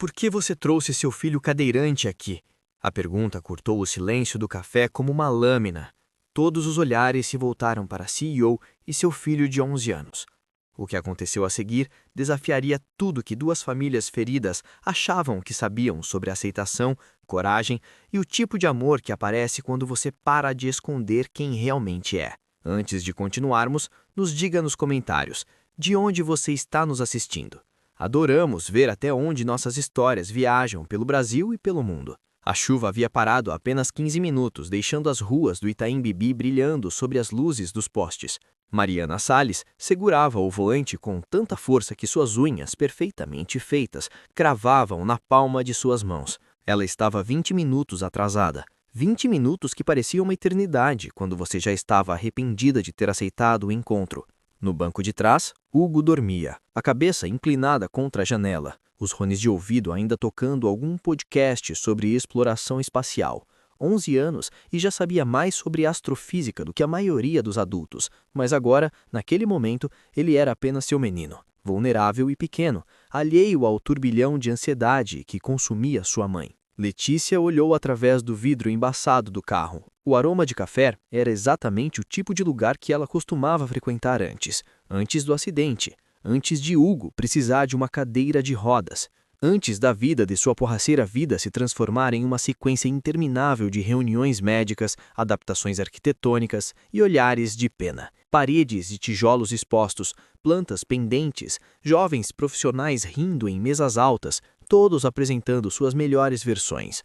Por que você trouxe seu filho cadeirante aqui? A pergunta cortou o silêncio do café como uma lâmina. Todos os olhares se voltaram para a CEO e seu filho de 11 anos. O que aconteceu a seguir desafiaria tudo que duas famílias feridas achavam que sabiam sobre aceitação, coragem e o tipo de amor que aparece quando você para de esconder quem realmente é. Antes de continuarmos, nos diga nos comentários de onde você está nos assistindo. Adoramos ver até onde nossas histórias viajam pelo Brasil e pelo mundo. A chuva havia parado há apenas 15 minutos, deixando as ruas do Itaim Bibi brilhando sobre as luzes dos postes. Mariana Salles segurava o volante com tanta força que suas unhas, perfeitamente feitas, cravavam na palma de suas mãos. Ela estava 20 minutos atrasada. 20 minutos que pareciam uma eternidade quando você já estava arrependida de ter aceitado o encontro. No banco de trás, Hugo dormia, a cabeça inclinada contra a janela, os fones de ouvido ainda tocando algum podcast sobre exploração espacial. 11 anos e já sabia mais sobre astrofísica do que a maioria dos adultos, mas agora, naquele momento, ele era apenas seu menino, vulnerável e pequeno, alheio ao turbilhão de ansiedade que consumia sua mãe. Letícia olhou através do vidro embaçado do carro. O aroma de café era exatamente o tipo de lugar que ela costumava frequentar antes do acidente, antes de Hugo precisar de uma cadeira de rodas, antes da vida de sua porraceira vida se transformar em uma sequência interminável de reuniões médicas, adaptações arquitetônicas e olhares de pena. Paredes de tijolos expostos, plantas pendentes, jovens profissionais rindo em mesas altas, todos apresentando suas melhores versões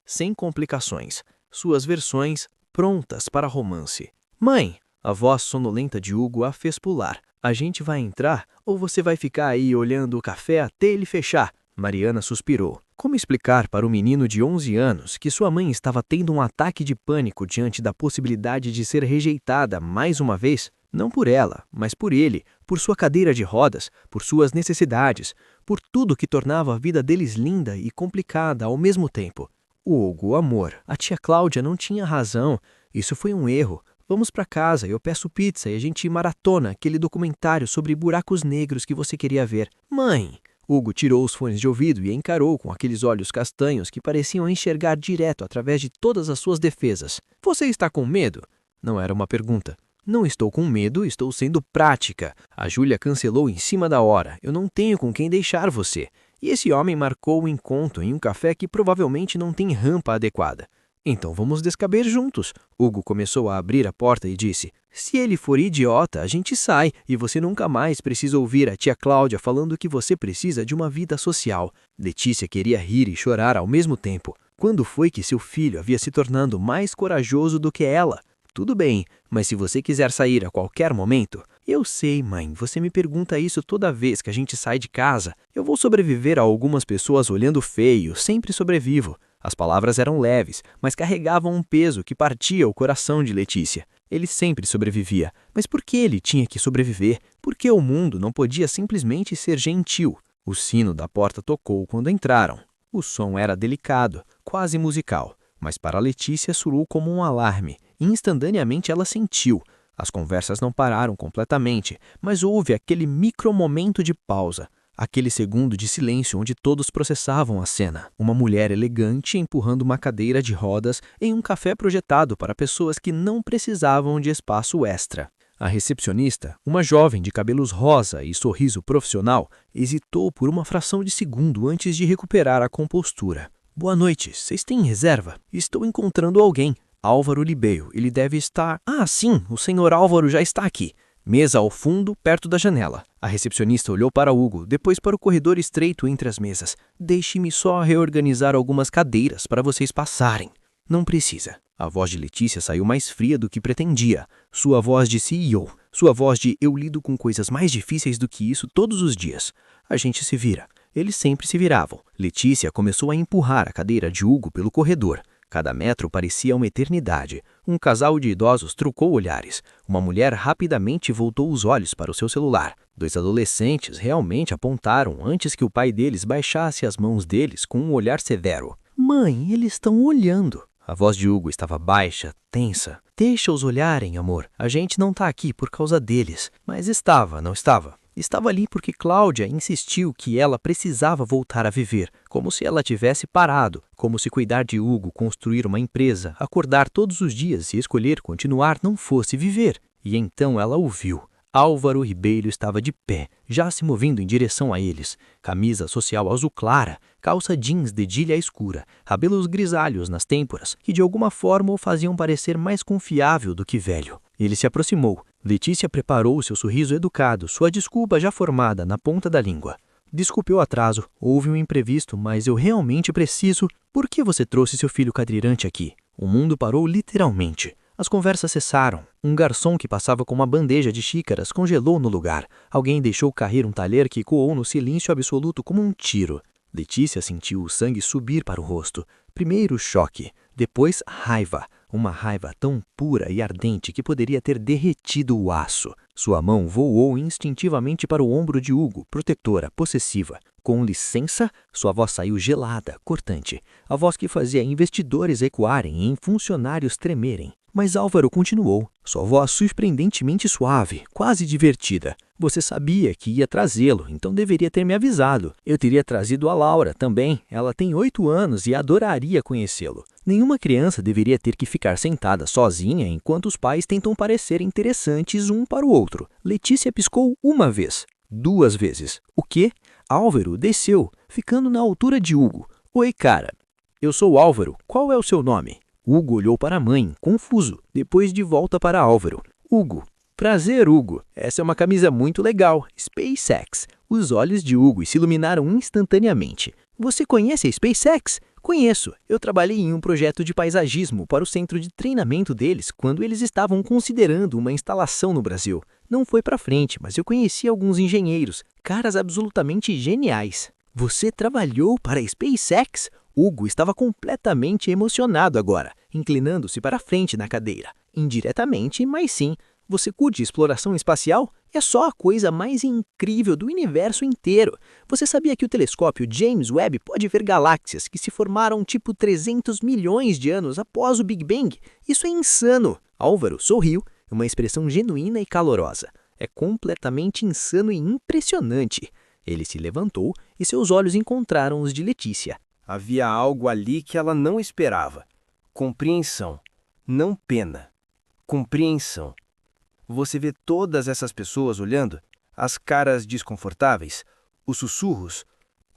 sem complicações, suas versões prontas para romance. Mãe! A voz sonolenta de Hugo a fez pular. A gente vai entrar ou você vai ficar aí olhando o café até ele fechar? Mariana suspirou. Como explicar para o menino de 11 anos que sua mãe estava tendo um ataque de pânico diante da possibilidade de ser rejeitada mais uma vez? Não por ela, mas por ele, por sua cadeira de rodas, por suas necessidades, por tudo que tornava a vida deles linda e complicada ao mesmo tempo. Hugo, amor, a tia Cláudia não tinha razão. Isso foi um erro. Vamos para casa, eu peço pizza e a gente maratona aquele documentário sobre buracos negros que você queria ver. Mãe! Hugo tirou os fones de ouvido e encarou com aqueles olhos castanhos que pareciam enxergar direto através de todas as suas defesas. Você está com medo? Não era uma pergunta. Não estou com medo, estou sendo prática. A Júlia cancelou em cima da hora. Eu não tenho com quem deixar você. E esse homem marcou o encontro em um café que provavelmente não tem rampa adequada. Então vamos descaber juntos. Hugo começou a abrir a porta e disse: se ele for idiota, a gente sai e você nunca mais precisa ouvir a tia Cláudia falando que você precisa de uma vida social. Letícia queria rir e chorar ao mesmo tempo. Quando foi que seu filho havia se tornando mais corajoso do que ela? Tudo bem, mas se você quiser sair a qualquer momento... Eu sei, mãe, você me pergunta isso toda vez que a gente sai de casa. Eu vou sobreviver a algumas pessoas olhando feio, sempre sobrevivo. As palavras eram leves, mas carregavam um peso que partia o coração de Letícia. Ele sempre sobrevivia, mas por que ele tinha que sobreviver? Por que o mundo não podia simplesmente ser gentil? O sino da porta tocou quando entraram. O som era delicado, quase musical, mas para Letícia soou como um alarme. Instantaneamente ela sentiu. As conversas não pararam completamente, mas houve aquele micromomento de pausa, aquele segundo de silêncio onde todos processavam a cena. Uma mulher elegante empurrando uma cadeira de rodas em um café projetado para pessoas que não precisavam de espaço extra. A recepcionista, uma jovem de cabelos rosa e sorriso profissional, hesitou por uma fração de segundo antes de recuperar a compostura. Boa noite, vocês têm reserva? Estou encontrando alguém. Álvaro Libeiro, ele deve estar... Ah, sim, o senhor Álvaro já está aqui. Mesa ao fundo, perto da janela. A recepcionista olhou para Hugo, depois para o corredor estreito entre as mesas. Deixe-me só reorganizar algumas cadeiras para vocês passarem. Não precisa. A voz de Letícia saiu mais fria do que pretendia. Sua voz de CEO. Sua voz de eu lido com coisas mais difíceis do que isso todos os dias. A gente se vira. Eles sempre se viravam. Letícia começou a empurrar a cadeira de Hugo pelo corredor. Cada metro parecia uma eternidade. Um casal de idosos trocou olhares. Uma mulher rapidamente voltou os olhos para o seu celular. Dois adolescentes realmente apontaram antes que o pai deles baixasse as mãos deles com um olhar severo. Mãe, eles estão olhando. A voz de Hugo estava baixa, tensa. Deixa-os olharem, amor. A gente não tá aqui por causa deles. Mas estava, não estava? Estava ali porque Cláudia insistiu que ela precisava voltar a viver, como se ela tivesse parado, como se cuidar de Hugo, construir uma empresa, acordar todos os dias e escolher continuar não fosse viver. E então ela o viu. Álvaro Ribeiro estava de pé, já se movendo em direção a eles. Camisa social azul clara, calça jeans dedilha escura, cabelos grisalhos nas têmporas, que de alguma forma o faziam parecer mais confiável do que velho. Ele se aproximou. Letícia preparou seu sorriso educado, sua desculpa já formada na ponta da língua. Desculpe o atraso, houve um imprevisto, mas eu realmente preciso... Por que você trouxe seu filho cadeirante aqui? O mundo parou literalmente. As conversas cessaram. Um garçom que passava com uma bandeja de xícaras congelou no lugar. Alguém deixou cair um talher que ecoou no silêncio absoluto como um tiro. Letícia sentiu o sangue subir para o rosto. Primeiro choque, depois raiva. Uma raiva tão pura e ardente que poderia ter derretido o aço. Sua mão voou instintivamente para o ombro de Hugo, protetora, possessiva. Com licença, sua voz saiu gelada, cortante. A voz que fazia investidores ecoarem e funcionários tremerem. Mas Álvaro continuou, sua voz surpreendentemente suave, quase divertida. Você sabia que ia trazê-lo, então deveria ter me avisado. Eu teria trazido a Laura também. Ela tem 8 anos e adoraria conhecê-lo. Nenhuma criança deveria ter que ficar sentada sozinha enquanto os pais tentam parecer interessantes um para o outro. Letícia piscou uma vez, 2 vezes. O quê? Álvaro desceu, ficando na altura de Hugo. Oi, cara. Eu sou Álvaro. Qual é o seu nome? Hugo olhou para a mãe, confuso, depois de volta para Álvaro. Hugo. Prazer, Hugo. Essa é uma camisa muito legal. SpaceX. Os olhos de Hugo se iluminaram instantaneamente. Você conhece a SpaceX? Conheço. Eu trabalhei em um projeto de paisagismo para o centro de treinamento deles quando eles estavam considerando uma instalação no Brasil. Não foi para frente, mas eu conheci alguns engenheiros, caras absolutamente geniais. Você trabalhou para a SpaceX? Hugo estava completamente emocionado agora, inclinando-se para frente na cadeira. Indiretamente, mas sim. Você curte exploração espacial? É só a coisa mais incrível do universo inteiro. Você sabia que o telescópio James Webb pode ver galáxias que se formaram tipo 300 milhões de anos após o Big Bang? Isso é insano! Álvaro sorriu, uma expressão genuína e calorosa. É completamente insano e impressionante. Ele se levantou e seus olhos encontraram os de Letícia. Havia algo ali que ela não esperava. Compreensão, não pena. Compreensão. Você vê todas essas pessoas olhando, as caras desconfortáveis, os sussurros.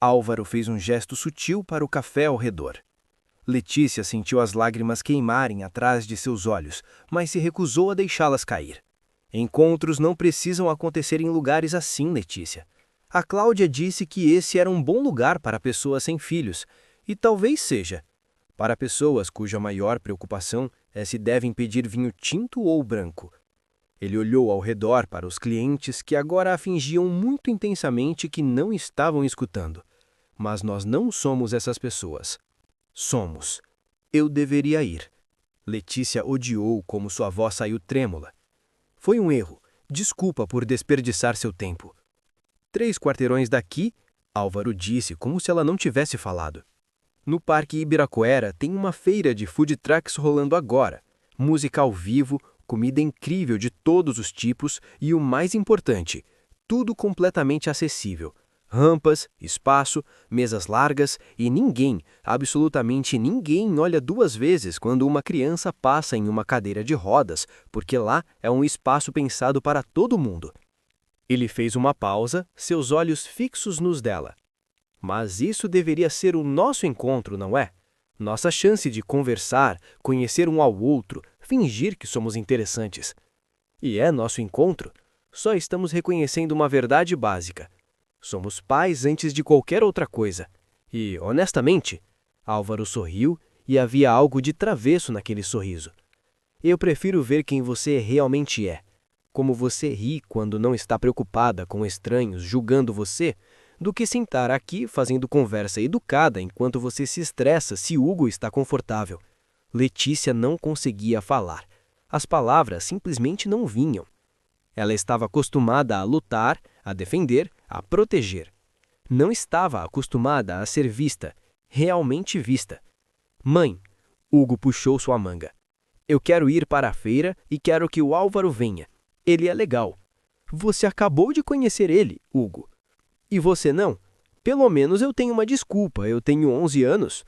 Álvaro fez um gesto sutil para o café ao redor. Letícia sentiu as lágrimas queimarem atrás de seus olhos, mas se recusou a deixá-las cair. Encontros não precisam acontecer em lugares assim, Letícia. A Cláudia disse que esse era um bom lugar para pessoas sem filhos, e talvez seja. Para pessoas cuja maior preocupação é se devem pedir vinho tinto ou branco. Ele olhou ao redor para os clientes que agora a fingiam muito intensamente que não estavam escutando. Mas nós não somos essas pessoas. Somos. Eu deveria ir. Letícia odiou como sua voz saiu trêmula. Foi um erro. Desculpa por desperdiçar seu tempo. 3 quarteirões daqui, Álvaro disse como se ela não tivesse falado. No Parque Ibirapuera tem uma feira de food trucks rolando agora. Música ao vivo, comida incrível de todos os tipos e o mais importante, tudo completamente acessível. Rampas, espaço, mesas largas e ninguém, absolutamente ninguém olha 2 vezes quando uma criança passa em uma cadeira de rodas, porque lá é um espaço pensado para todo mundo. Ele fez uma pausa, seus olhos fixos nos dela. Mas isso deveria ser o nosso encontro, não é? Nossa chance de conversar, conhecer um ao outro, fingir que somos interessantes. E é nosso encontro. Só estamos reconhecendo uma verdade básica. Somos pais antes de qualquer outra coisa. E, honestamente, Álvaro sorriu e havia algo de travesso naquele sorriso. Eu prefiro ver quem você realmente é. Como você ri quando não está preocupada com estranhos julgando você, do que sentar aqui fazendo conversa educada enquanto você se estressa se Hugo está confortável. Letícia não conseguia falar. As palavras simplesmente não vinham. Ela estava acostumada a lutar, a defender, a proteger. Não estava acostumada a ser vista, realmente vista. Mãe, Hugo puxou sua manga. Eu quero ir para a feira e quero que o Álvaro venha. Ele é legal. Você acabou de conhecer ele, Hugo. E você não? Pelo menos eu tenho uma desculpa, eu tenho 11 anos.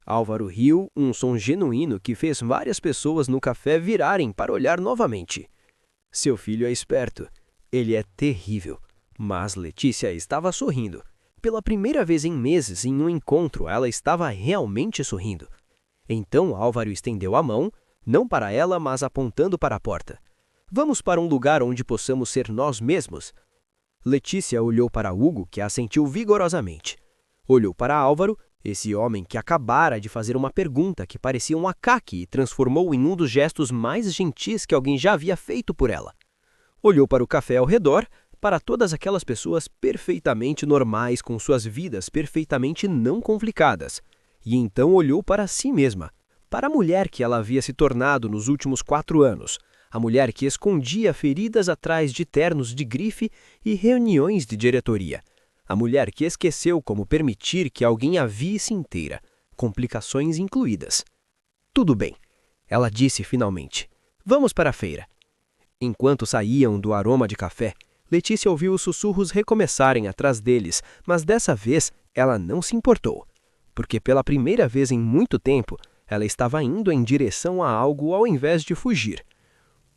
Álvaro riu, um som genuíno que fez várias pessoas no café virarem para olhar novamente. Seu filho é esperto. Ele é terrível. Mas Letícia estava sorrindo. Pela primeira vez em meses, em um encontro, ela estava realmente sorrindo. Então Álvaro estendeu a mão, não para ela, mas apontando para a porta. Vamos para um lugar onde possamos ser nós mesmos? Letícia olhou para Hugo, que assentiu vigorosamente. Olhou para Álvaro, esse homem que acabara de fazer uma pergunta que parecia um acaque e transformou em um dos gestos mais gentis que alguém já havia feito por ela. Olhou para o café ao redor, para todas aquelas pessoas perfeitamente normais com suas vidas perfeitamente não complicadas. E então olhou para si mesma, para a mulher que ela havia se tornado nos últimos 4 anos, a mulher que escondia feridas atrás de ternos de grife e reuniões de diretoria, a mulher que esqueceu como permitir que alguém a visse inteira, complicações incluídas. Tudo bem, ela disse finalmente. Vamos para a feira. Enquanto saíam do aroma de café, Letícia ouviu os sussurros recomeçarem atrás deles, mas dessa vez ela não se importou, porque pela primeira vez em muito tempo, ela estava indo em direção a algo ao invés de fugir.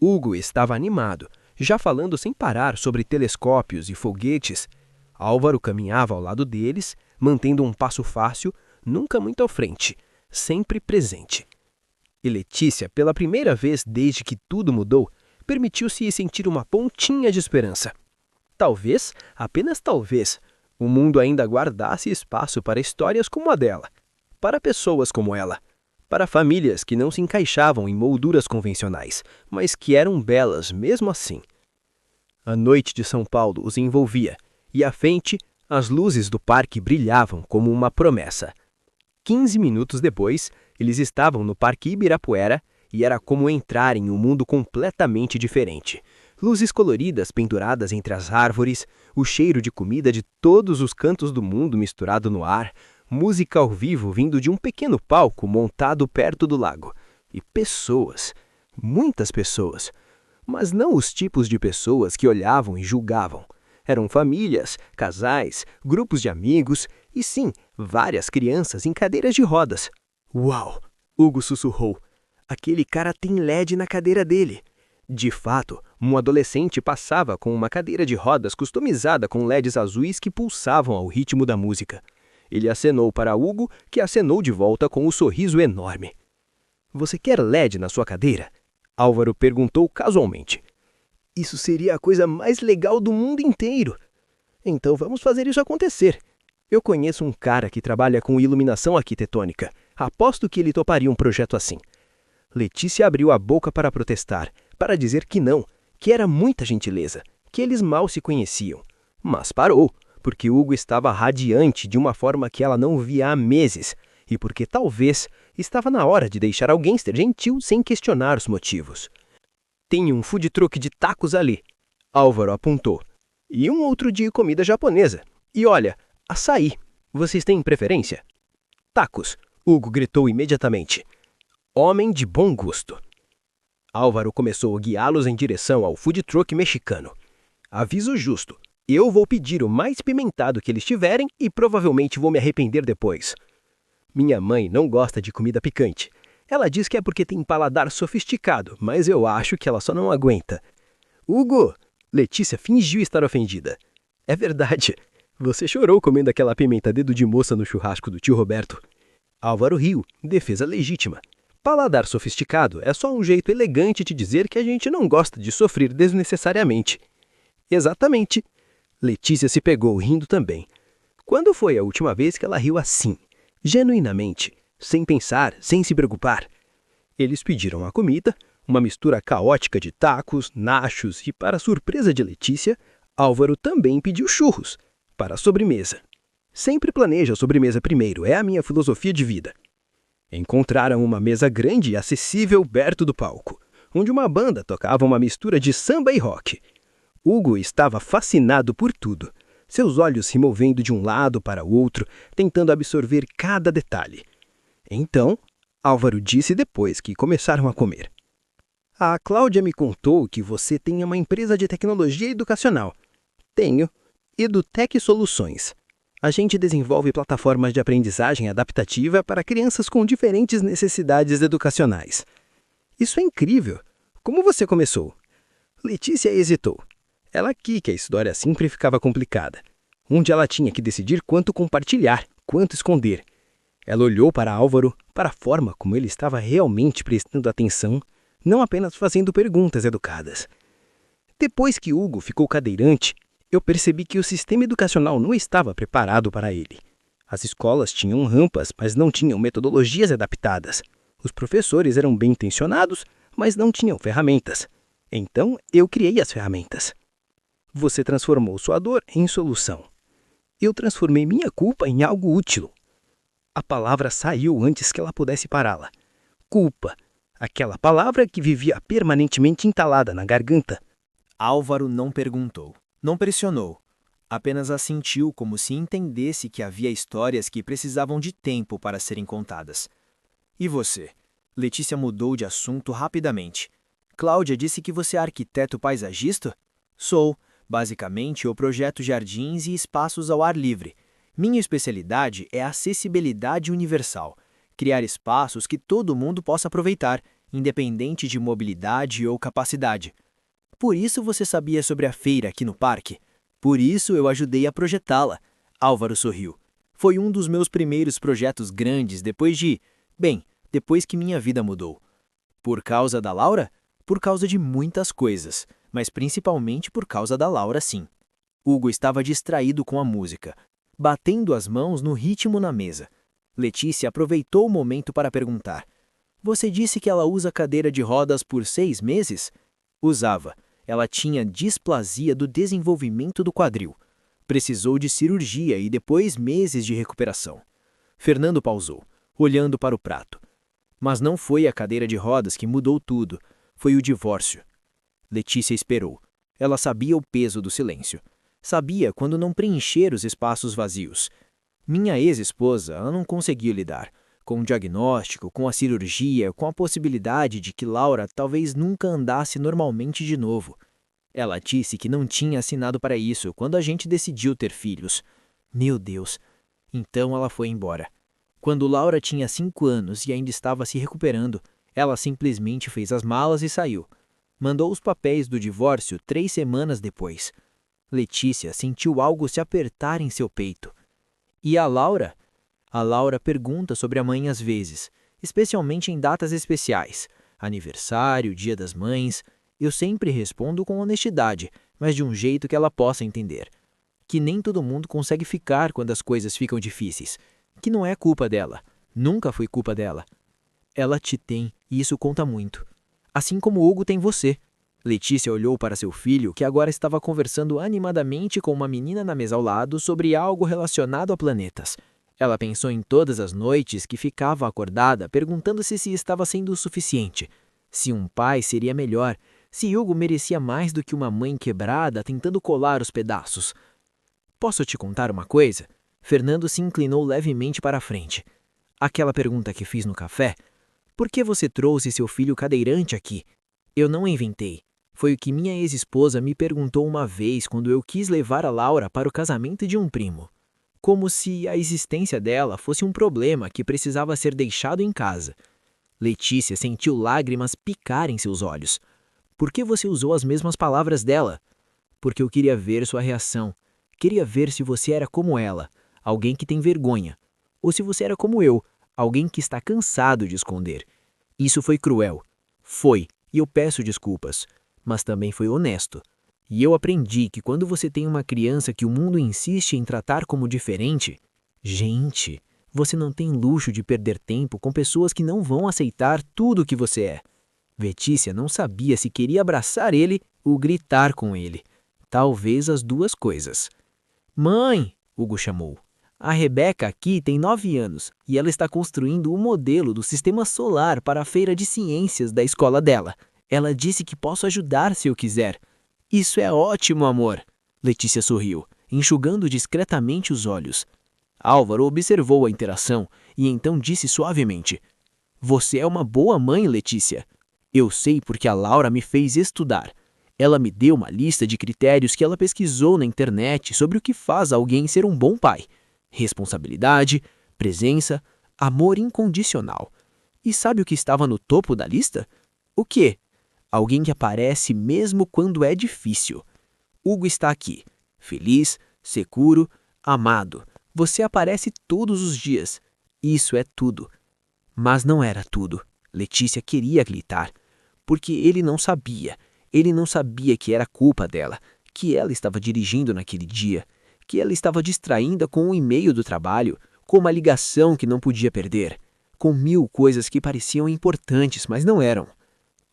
Hugo estava animado, já falando sem parar sobre telescópios e foguetes. Álvaro caminhava ao lado deles, mantendo um passo fácil, nunca muito à frente, sempre presente. E Letícia, pela primeira vez desde que tudo mudou, permitiu-se sentir uma pontinha de esperança. Talvez, apenas talvez, o mundo ainda guardasse espaço para histórias como a dela, para pessoas como ela, para famílias que não se encaixavam em molduras convencionais, mas que eram belas mesmo assim. A noite de São Paulo os envolvia, e à frente, as luzes do parque brilhavam como uma promessa. 15 minutos depois, eles estavam no Parque Ibirapuera e era como entrar em um mundo completamente diferente. Luzes coloridas penduradas entre as árvores, o cheiro de comida de todos os cantos do mundo misturado no ar, música ao vivo vindo de um pequeno palco montado perto do lago. E pessoas, muitas pessoas. Mas não os tipos de pessoas que olhavam e julgavam. Eram famílias, casais, grupos de amigos e sim, várias crianças em cadeiras de rodas. Uau! Hugo sussurrou. Aquele cara tem LED na cadeira dele. De fato, um adolescente passava com uma cadeira de rodas customizada com LEDs azuis que pulsavam ao ritmo da música. Ele acenou para Hugo, que acenou de volta com um sorriso enorme. Você quer LED na sua cadeira? Álvaro perguntou casualmente. Isso seria a coisa mais legal do mundo inteiro. Então vamos fazer isso acontecer. Eu conheço um cara que trabalha com iluminação arquitetônica. Aposto que ele toparia um projeto assim. Letícia abriu a boca para protestar, para dizer que não, que era muita gentileza, que eles mal se conheciam. Mas parou, porque Hugo estava radiante de uma forma que ela não via há meses, e porque talvez estava na hora de deixar alguém ser gentil sem questionar os motivos. Tem um food truck de tacos ali, Álvaro apontou. E um outro de comida japonesa. E olha, açaí. Vocês têm preferência? Tacos, Hugo gritou imediatamente. Homem de bom gosto. Álvaro começou a guiá-los em direção ao food truck mexicano. Aviso justo, eu vou pedir o mais pimentado que eles tiverem e provavelmente vou me arrepender depois. Minha mãe não gosta de comida picante. Ela diz que é porque tem paladar sofisticado, mas eu acho que ela só não aguenta. Hugo! Letícia fingiu estar ofendida. É verdade. Você chorou comendo aquela pimenta dedo de moça no churrasco do tio Roberto. Álvaro riu, defesa legítima. Paladar sofisticado é só um jeito elegante de dizer que a gente não gosta de sofrer desnecessariamente. Exatamente. Letícia se pegou rindo também. Quando foi a última vez que ela riu assim, genuinamente, sem pensar, sem se preocupar? Eles pediram a comida, uma mistura caótica de tacos, nachos e, para surpresa de Letícia, Álvaro também pediu churros, para a sobremesa. Sempre planeja a sobremesa primeiro, é a minha filosofia de vida. Encontraram uma mesa grande e acessível perto do palco, onde uma banda tocava uma mistura de samba e rock. Hugo estava fascinado por tudo, seus olhos se movendo de um lado para o outro, tentando absorver cada detalhe. Então, Álvaro disse depois que começaram a comer. A Cláudia me contou que você tem uma empresa de tecnologia educacional. Tenho. EduTech Soluções. A gente desenvolve plataformas de aprendizagem adaptativa para crianças com diferentes necessidades educacionais. Isso é incrível! Como você começou? Letícia hesitou. Ela aqui que a história sempre ficava complicada. Onde ela tinha que decidir quanto compartilhar, quanto esconder. Ela olhou para Álvaro, para a forma como ele estava realmente prestando atenção, não apenas fazendo perguntas educadas. Depois que Hugo ficou cadeirante, eu percebi que o sistema educacional não estava preparado para ele. As escolas tinham rampas, mas não tinham metodologias adaptadas. Os professores eram bem-intencionados, mas não tinham ferramentas. Então, eu criei as ferramentas. Você transformou sua dor em solução. Eu transformei minha culpa em algo útil. A palavra saiu antes que ela pudesse pará-la. Culpa. Aquela palavra que vivia permanentemente entalada na garganta. Álvaro não perguntou, não pressionou. Apenas assentiu como se entendesse que havia histórias que precisavam de tempo para serem contadas. E você? Letícia mudou de assunto rapidamente. Cláudia disse que você é arquiteto paisagista? Sou. Basicamente, eu projeto jardins e espaços ao ar livre. Minha especialidade é a acessibilidade universal. Criar espaços que todo mundo possa aproveitar, independente de mobilidade ou capacidade. Por isso você sabia sobre a feira aqui no parque? Por isso eu ajudei a projetá-la. Álvaro sorriu. Foi um dos meus primeiros projetos grandes depois que minha vida mudou. Por causa da Laura? Por causa de muitas coisas, mas principalmente por causa da Laura, sim. Hugo estava distraído com a música, batendo as mãos no ritmo na mesa. Letícia aproveitou o momento para perguntar. Você disse que ela usa cadeira de rodas por 6 meses? Usava. Ela tinha displasia do desenvolvimento do quadril. Precisou de cirurgia e depois meses de recuperação. Fernando pausou, olhando para o prato. Mas não foi a cadeira de rodas que mudou tudo. Foi o divórcio. Letícia esperou. Ela sabia o peso do silêncio. Sabia quando não preencher os espaços vazios. Minha ex-esposa, ela não conseguiu lidar com o diagnóstico, com a cirurgia, com a possibilidade de que Laura talvez nunca andasse normalmente de novo. Ela disse que não tinha assinado para isso quando a gente decidiu ter filhos. Meu Deus! Então ela foi embora. Quando Laura tinha 5 anos e ainda estava se recuperando, ela simplesmente fez as malas e saiu. Mandou os papéis do divórcio 3 semanas depois. Letícia sentiu algo se apertar em seu peito. E a Laura? A Laura pergunta sobre a mãe às vezes, especialmente em datas especiais. Aniversário, Dia das Mães. Eu sempre respondo com honestidade, mas de um jeito que ela possa entender. Que nem todo mundo consegue ficar quando as coisas ficam difíceis. Que não é culpa dela. Nunca foi culpa dela. Ela te tem, e isso conta muito. Assim como Hugo tem você. Letícia olhou para seu filho, que agora estava conversando animadamente com uma menina na mesa ao lado sobre algo relacionado a planetas. Ela pensou em todas as noites que ficava acordada, perguntando-se se estava sendo o suficiente. Se um pai seria melhor. Se Hugo merecia mais do que uma mãe quebrada tentando colar os pedaços. Posso te contar uma coisa? Fernando se inclinou levemente para a frente. Aquela pergunta que fiz no café. Por que você trouxe seu filho cadeirante aqui? Eu não inventei. Foi o que minha ex-esposa me perguntou uma vez quando eu quis levar a Laura para o casamento de um primo. Como se a existência dela fosse um problema que precisava ser deixado em casa. Letícia sentiu lágrimas picar em seus olhos. Por que você usou as mesmas palavras dela? Porque eu queria ver sua reação. Queria ver se você era como ela, alguém que tem vergonha. Ou se você era como eu, alguém que está cansado de esconder. Isso foi cruel. Foi, e eu peço desculpas. Mas também foi honesto. E eu aprendi que quando você tem uma criança que o mundo insiste em tratar como diferente, gente, você não tem luxo de perder tempo com pessoas que não vão aceitar tudo o que você é. Letícia não sabia se queria abraçar ele ou gritar com ele. Talvez as duas coisas. Mãe, Hugo chamou. A Rebeca aqui tem 9 anos e ela está construindo um modelo do sistema solar para a feira de ciências da escola dela. Ela disse que posso ajudar se eu quiser. Isso é ótimo, amor. Letícia sorriu, enxugando discretamente os olhos. Álvaro observou a interação e então disse suavemente: Você é uma boa mãe, Letícia. Eu sei porque a Laura me fez estudar. Ela me deu uma lista de critérios que ela pesquisou na internet sobre o que faz alguém ser um bom pai: responsabilidade, presença, amor incondicional. E sabe o que estava no topo da lista? O quê? Alguém que aparece mesmo quando é difícil. Hugo está aqui, feliz, seguro, amado. Você aparece todos os dias. Isso é tudo. Mas não era tudo. Letícia queria gritar, porque ele não sabia. Ele não sabia que era culpa dela, que ela estava dirigindo naquele dia, que ela estava distraída com um e-mail do trabalho, com uma ligação que não podia perder, com 1000 coisas que pareciam importantes, mas não eram.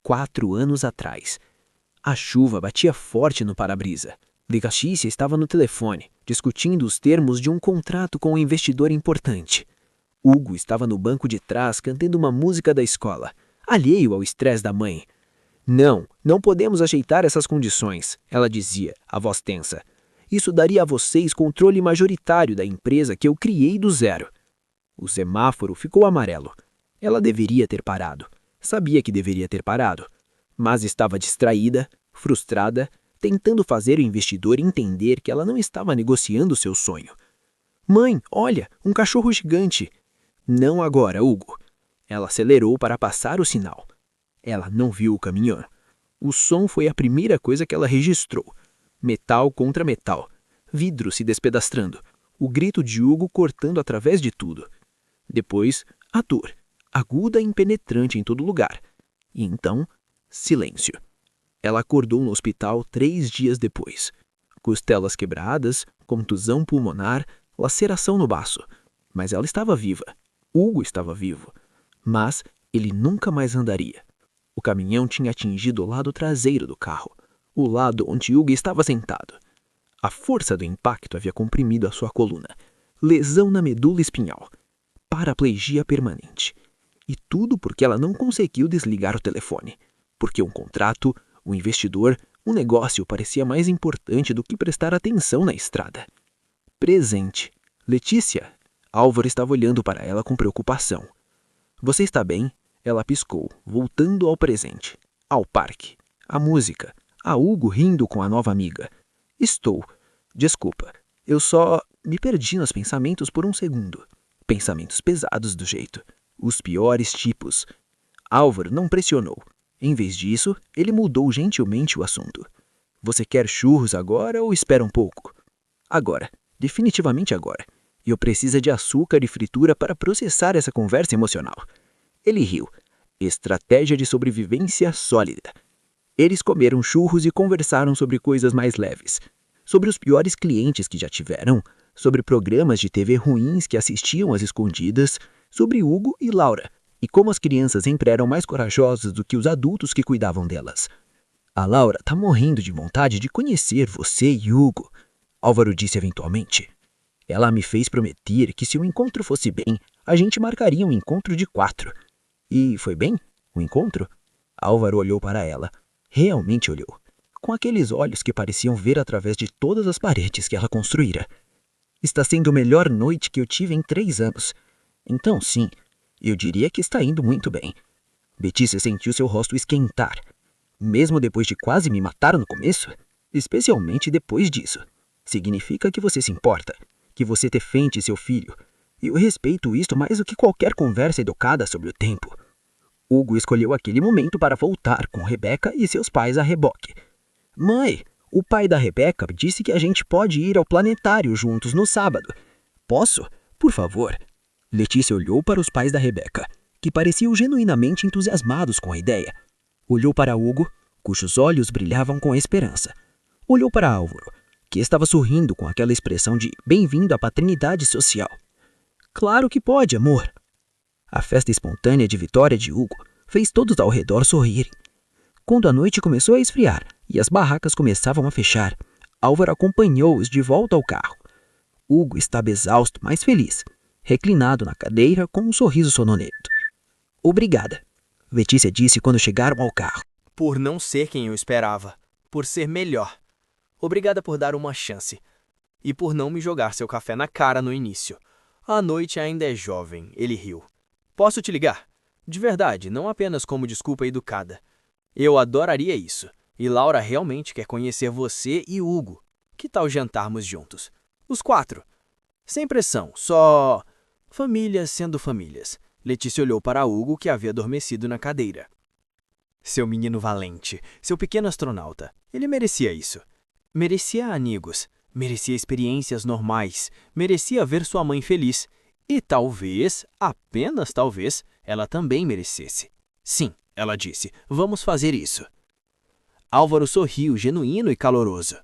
4 anos atrás. A chuva batia forte no para-brisa. Letícia estava no telefone, discutindo os termos de um contrato com um investidor importante. Hugo estava no banco de trás cantando uma música da escola, alheio ao estresse da mãe. Não podemos ajeitar essas condições, ela dizia, a voz tensa. Isso daria a vocês controle majoritário da empresa que eu criei do zero. O semáforo ficou amarelo. Ela deveria ter parado. Sabia que deveria ter parado. Mas estava distraída, frustrada, tentando fazer o investidor entender que ela não estava negociando seu sonho. Mãe, olha, um cachorro gigante. Não agora, Hugo. Ela acelerou para passar o sinal. Ela não viu o caminhão. O som foi a primeira coisa que ela registrou. Metal contra metal. Vidro se despedaçando. O grito de Hugo cortando através de tudo. Depois, a dor, aguda e penetrante em todo lugar. E então, silêncio. Ela acordou no hospital 3 dias depois. Costelas quebradas, contusão pulmonar, laceração no baço. Mas ela estava viva. Hugo estava vivo. Mas ele nunca mais andaria. O caminhão tinha atingido o lado traseiro do carro, o lado onde Hugo estava sentado. A força do impacto havia comprimido a sua coluna. Lesão na medula espinhal. Paraplegia permanente. E tudo porque ela não conseguiu desligar o telefone. Porque um contrato, um investidor, um negócio parecia mais importante do que prestar atenção na estrada. Presente. Letícia. Álvaro estava olhando para ela com preocupação. Você está bem? Ela piscou, voltando ao presente. Ao parque. À música. A Hugo rindo com a nova amiga. Estou. Desculpa. Eu só me perdi nos pensamentos por um segundo. Pensamentos pesados do jeito. Os piores tipos. Álvaro não pressionou. Em vez disso, ele mudou gentilmente o assunto. Você quer churros agora ou espera um pouco? Agora. Definitivamente agora. Eu preciso de açúcar e fritura para processar essa conversa emocional. Ele riu. Estratégia de sobrevivência sólida. Eles comeram churros e conversaram sobre coisas mais leves. Sobre os piores clientes que já tiveram, sobre programas de TV ruins que assistiam às escondidas, sobre Hugo e Laura, e como as crianças sempre eram mais corajosas do que os adultos que cuidavam delas. A Laura tá morrendo de vontade de conhecer você e Hugo, Álvaro disse eventualmente. Ela me fez prometer que se o encontro fosse bem, a gente marcaria um encontro de 4. E foi bem? O encontro? Álvaro olhou para ela. Realmente olhou. Com aqueles olhos que pareciam ver através de todas as paredes que ela construíra. Está sendo a melhor noite que eu tive em 3 anos. Então, sim, eu diria que está indo muito bem. Letícia sentiu seu rosto esquentar. Mesmo depois de quase me matar no começo? Especialmente depois disso. Significa que você se importa, que você defende seu filho. E eu respeito isto mais do que qualquer conversa educada sobre o tempo. Hugo escolheu aquele momento para voltar com Rebeca e seus pais a reboque. Mãe, o pai da Rebeca disse que a gente pode ir ao planetário juntos no sábado. Posso? Por favor. Letícia olhou para os pais da Rebeca, que pareciam genuinamente entusiasmados com a ideia. Olhou para Hugo, cujos olhos brilhavam com esperança. Olhou para Álvaro, que estava sorrindo com aquela expressão de bem-vindo à paternidade social. Claro que pode, amor. A festa espontânea de vitória de Hugo fez todos ao redor sorrirem. Quando a noite começou a esfriar e as barracas começavam a fechar, Álvaro acompanhou-os de volta ao carro. Hugo estava exausto, mas feliz, reclinado na cadeira com um sorriso sonolento. Obrigada, Letícia disse quando chegaram ao carro. Por não ser quem eu esperava. Por ser melhor. Obrigada por dar uma chance. E por não me jogar seu café na cara no início. A noite ainda é jovem, ele riu. Posso te ligar? De verdade, não apenas como desculpa educada. Eu adoraria isso. E Laura realmente quer conhecer você e Hugo. Que tal jantarmos juntos? Os 4. Sem pressão, só... famílias sendo famílias. Letícia olhou para Hugo, que havia adormecido na cadeira. Seu menino valente, seu pequeno astronauta. Ele merecia isso. Merecia amigos. Merecia experiências normais. Merecia ver sua mãe feliz. E talvez, apenas talvez, ela também merecesse. Sim, ela disse, vamos fazer isso. Álvaro sorriu, genuíno e caloroso.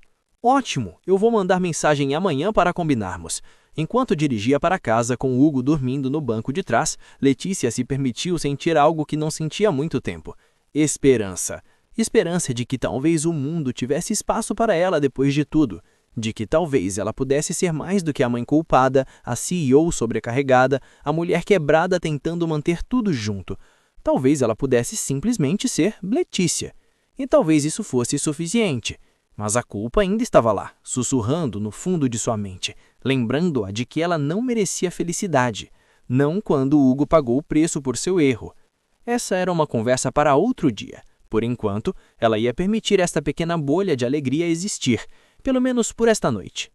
Ótimo, eu vou mandar mensagem amanhã para combinarmos. Enquanto dirigia para casa com Hugo dormindo no banco de trás, Letícia se permitiu sentir algo que não sentia há muito tempo. Esperança. Esperança de que talvez o mundo tivesse espaço para ela depois de tudo. De que talvez ela pudesse ser mais do que a mãe culpada, a CEO sobrecarregada, a mulher quebrada tentando manter tudo junto. Talvez ela pudesse simplesmente ser Letícia. E talvez isso fosse suficiente. Mas a culpa ainda estava lá, sussurrando no fundo de sua mente, lembrando-a de que ela não merecia felicidade, não quando Hugo pagou o preço por seu erro. Essa era uma conversa para outro dia. Por enquanto, ela ia permitir esta pequena bolha de alegria existir, pelo menos por esta noite.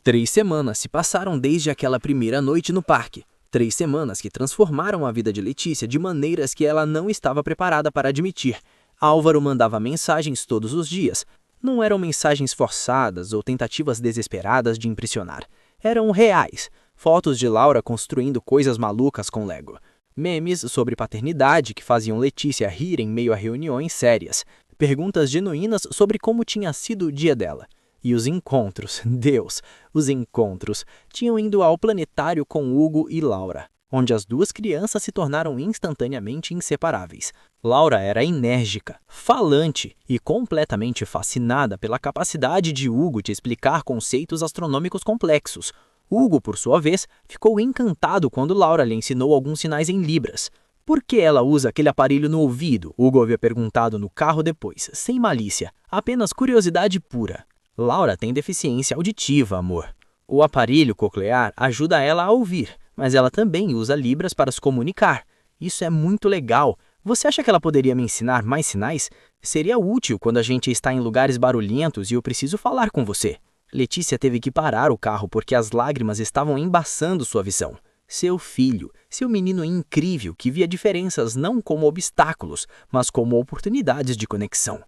3 semanas se passaram desde aquela primeira noite no parque. 3 semanas que transformaram a vida de Letícia de maneiras que ela não estava preparada para admitir. Álvaro mandava mensagens todos os dias. Não eram mensagens forçadas ou tentativas desesperadas de impressionar. Eram reais. Fotos de Laura construindo coisas malucas com Lego. Memes sobre paternidade que faziam Letícia rir em meio a reuniões sérias. Perguntas genuínas sobre como tinha sido o dia dela. E os encontros, Deus, os encontros, tinham ido ao planetário com Hugo e Laura, onde as 2 crianças se tornaram instantaneamente inseparáveis. Laura era enérgica, falante e completamente fascinada pela capacidade de Hugo de explicar conceitos astronômicos complexos. Hugo, por sua vez, ficou encantado quando Laura lhe ensinou alguns sinais em libras. Por que ela usa aquele aparelho no ouvido? Hugo havia perguntado no carro depois, sem malícia, apenas curiosidade pura. Laura tem deficiência auditiva, amor. O aparelho coclear ajuda ela a ouvir, mas ela também usa libras para se comunicar. Isso é muito legal. Você acha que ela poderia me ensinar mais sinais? Seria útil quando a gente está em lugares barulhentos e eu preciso falar com você. Letícia teve que parar o carro porque as lágrimas estavam embaçando sua visão. Seu filho, seu menino incrível que via diferenças não como obstáculos, mas como oportunidades de conexão.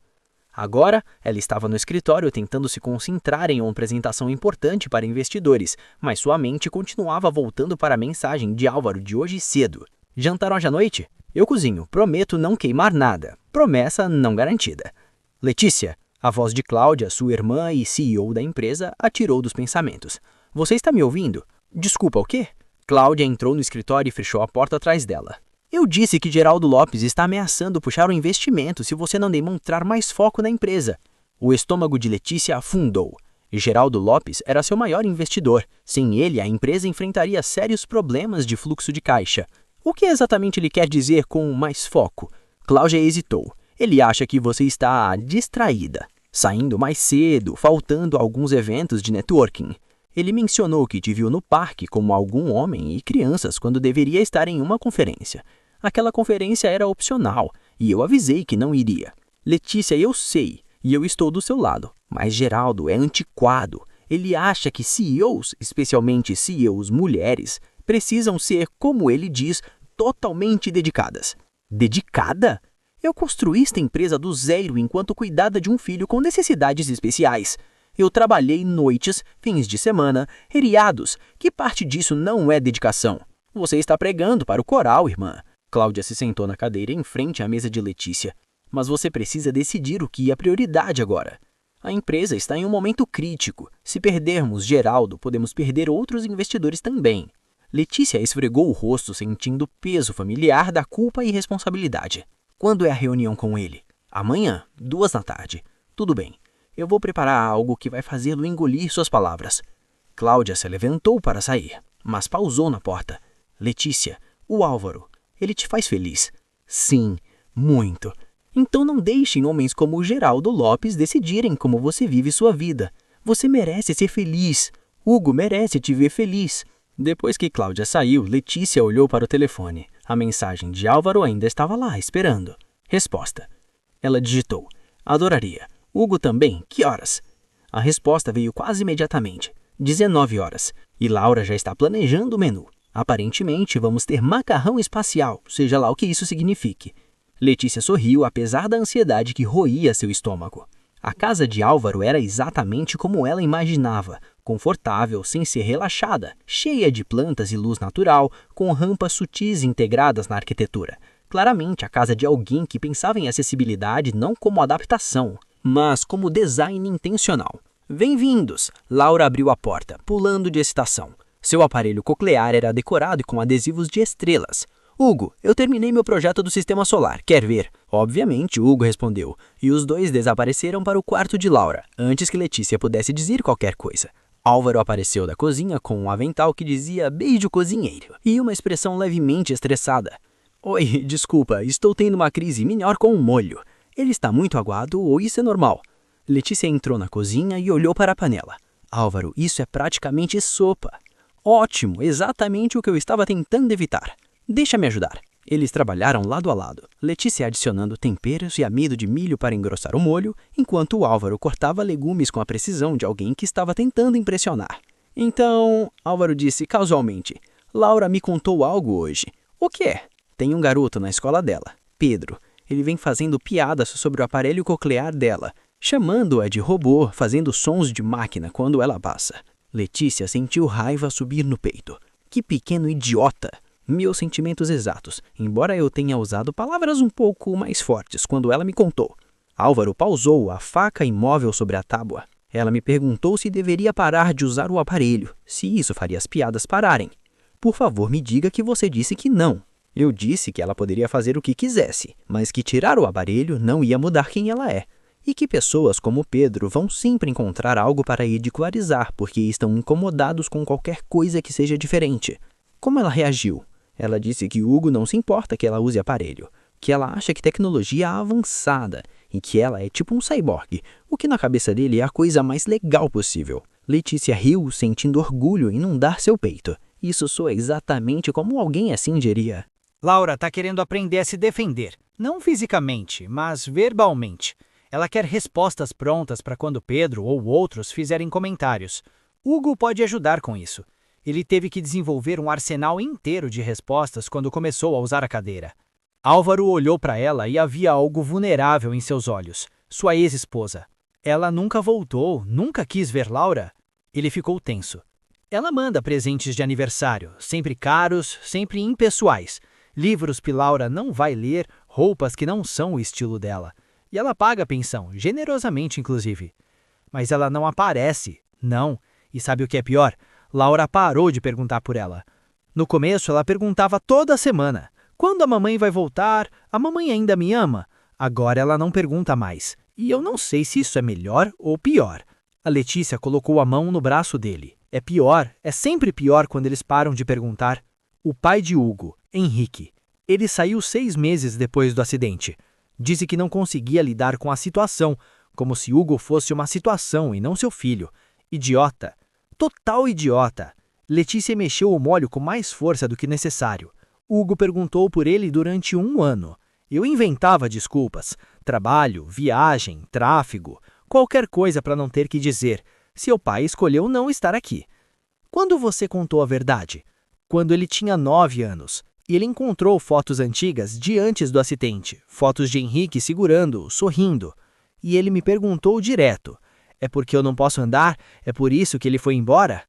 Agora, ela estava no escritório tentando se concentrar em uma apresentação importante para investidores, mas sua mente continuava voltando para a mensagem de Álvaro de hoje cedo. Jantar hoje à noite? Eu cozinho, prometo não queimar nada. Promessa não garantida. Letícia, a voz de Cláudia, sua irmã e CEO da empresa, a tirou dos pensamentos. Você está me ouvindo? Desculpa, o quê? Cláudia entrou no escritório e fechou a porta atrás dela. Eu disse que Geraldo Lopes está ameaçando puxar o investimento se você não demonstrar mais foco na empresa. O estômago de Letícia afundou. Geraldo Lopes era seu maior investidor. Sem ele, a empresa enfrentaria sérios problemas de fluxo de caixa. O que exatamente ele quer dizer com mais foco? Cláudia hesitou. Ele acha que você está distraída, saindo mais cedo, faltando alguns eventos de networking. Ele mencionou que te viu no parque como algum homem e crianças quando deveria estar em uma conferência. Aquela conferência era opcional e eu avisei que não iria. Letícia, eu sei e eu estou do seu lado, mas Geraldo é antiquado. Ele acha que CEOs, especialmente CEOs mulheres, precisam ser, como ele diz, totalmente dedicadas. Dedicada? Eu construí esta empresa do zero enquanto cuidava de um filho com necessidades especiais. Eu trabalhei noites, fins de semana, feriados. Que parte disso não é dedicação? Você está pregando para o coral, irmã. Cláudia se sentou na cadeira em frente à mesa de Letícia. Mas você precisa decidir o que é prioridade agora. A empresa está em um momento crítico. Se perdermos Geraldo, podemos perder outros investidores também. Letícia esfregou o rosto sentindo o peso familiar da culpa e responsabilidade. Quando é a reunião com ele? Amanhã, 14h. Tudo bem. Eu vou preparar algo que vai fazê-lo engolir suas palavras. Cláudia se levantou para sair, mas pausou na porta. Letícia, o Álvaro, ele te faz feliz? Sim, muito. Então não deixem homens como o Geraldo Lopes decidirem como você vive sua vida. Você merece ser feliz. Hugo merece te ver feliz. Depois que Cláudia saiu, Letícia olhou para o telefone. A mensagem de Álvaro ainda estava lá, esperando. Resposta. Ela digitou. Adoraria. Hugo também? Que horas? A resposta veio quase imediatamente. 19 horas. E Laura já está planejando o menu. Aparentemente, vamos ter macarrão espacial, seja lá o que isso signifique. Letícia sorriu, apesar da ansiedade que roía seu estômago. A casa de Álvaro era exatamente como ela imaginava, confortável, sem ser relaxada, cheia de plantas e luz natural, com rampas sutis integradas na arquitetura. Claramente a casa de alguém que pensava em acessibilidade não como adaptação, mas como design intencional. Bem-vindos! Laura abriu a porta, pulando de excitação. Seu aparelho coclear era decorado com adesivos de estrelas. Hugo, eu terminei meu projeto do sistema solar, quer ver? Obviamente, Hugo respondeu, e os dois desapareceram para o quarto de Laura, antes que Letícia pudesse dizer qualquer coisa. Álvaro apareceu da cozinha com um avental que dizia beijo cozinheiro, e uma expressão levemente estressada. Oi, desculpa, estou tendo uma crise melhor com o molho. Ele está muito aguado ou isso é normal? Letícia entrou na cozinha e olhou para a panela. Álvaro, isso é praticamente sopa. Ótimo, exatamente o que eu estava tentando evitar. Deixa-me ajudar. Eles trabalharam lado a lado, Letícia adicionando temperos e amido de milho para engrossar o molho, enquanto Álvaro cortava legumes com a precisão de alguém que estava tentando impressionar. Então, Álvaro disse casualmente, Laura me contou algo hoje. O que é? Tem um garoto na escola dela, Pedro. Ele vem fazendo piadas sobre o aparelho coclear dela, chamando-a de robô, fazendo sons de máquina quando ela passa. Letícia sentiu raiva subir no peito. Que pequeno idiota! Meus sentimentos exatos, embora eu tenha usado palavras um pouco mais fortes quando ela me contou. Álvaro pausou a faca imóvel sobre a tábua. Ela me perguntou se deveria parar de usar o aparelho, se isso faria as piadas pararem. Por favor, me diga que você disse que não. Eu disse que ela poderia fazer o que quisesse, mas que tirar o aparelho não ia mudar quem ela é. E que pessoas como Pedro vão sempre encontrar algo para ridicularizar porque estão incomodados com qualquer coisa que seja diferente. Como ela reagiu? Ela disse que Hugo não se importa que ela use aparelho, que ela acha que tecnologia é avançada e que ela é tipo um cyborg, o que na cabeça dele é a coisa mais legal possível. Letícia riu, sentindo orgulho em inundar seu peito. Isso soa exatamente como alguém assim diria. Laura tá querendo aprender a se defender, não fisicamente, mas verbalmente. Ela quer respostas prontas para quando Pedro ou outros fizerem comentários. Hugo pode ajudar com isso. Ele teve que desenvolver um arsenal inteiro de respostas quando começou a usar a cadeira. Álvaro olhou para ela e havia algo vulnerável em seus olhos. Sua ex-esposa. Ela nunca voltou, nunca quis ver Laura? Ele ficou tenso. Ela manda presentes de aniversário, sempre caros, sempre impessoais. Livros que Laura não vai ler, roupas que não são o estilo dela. E ela paga a pensão, generosamente inclusive. Mas ela não aparece, não. E sabe o que é pior? Laura parou de perguntar por ela. No começo, ela perguntava toda semana. Quando a mamãe vai voltar? A mamãe ainda me ama? Agora ela não pergunta mais. E eu não sei se isso é melhor ou pior. A Letícia colocou a mão no braço dele. É pior, é sempre pior quando eles param de perguntar. O pai de Hugo, Henrique. Ele saiu 6 meses depois do acidente. Disse que não conseguia lidar com a situação, como se Hugo fosse uma situação e não seu filho. Idiota. Total idiota. Letícia mexeu o molho com mais força do que necessário. Hugo perguntou por ele durante 1 ano. Eu inventava desculpas. Trabalho, viagem, tráfego, qualquer coisa para não ter que dizer. Seu pai escolheu não estar aqui. Quando você contou a verdade? Quando ele tinha 9 anos. E ele encontrou fotos antigas de antes do acidente. Fotos de Henrique segurando-o, sorrindo. E ele me perguntou direto. É porque eu não posso andar? É por isso que ele foi embora?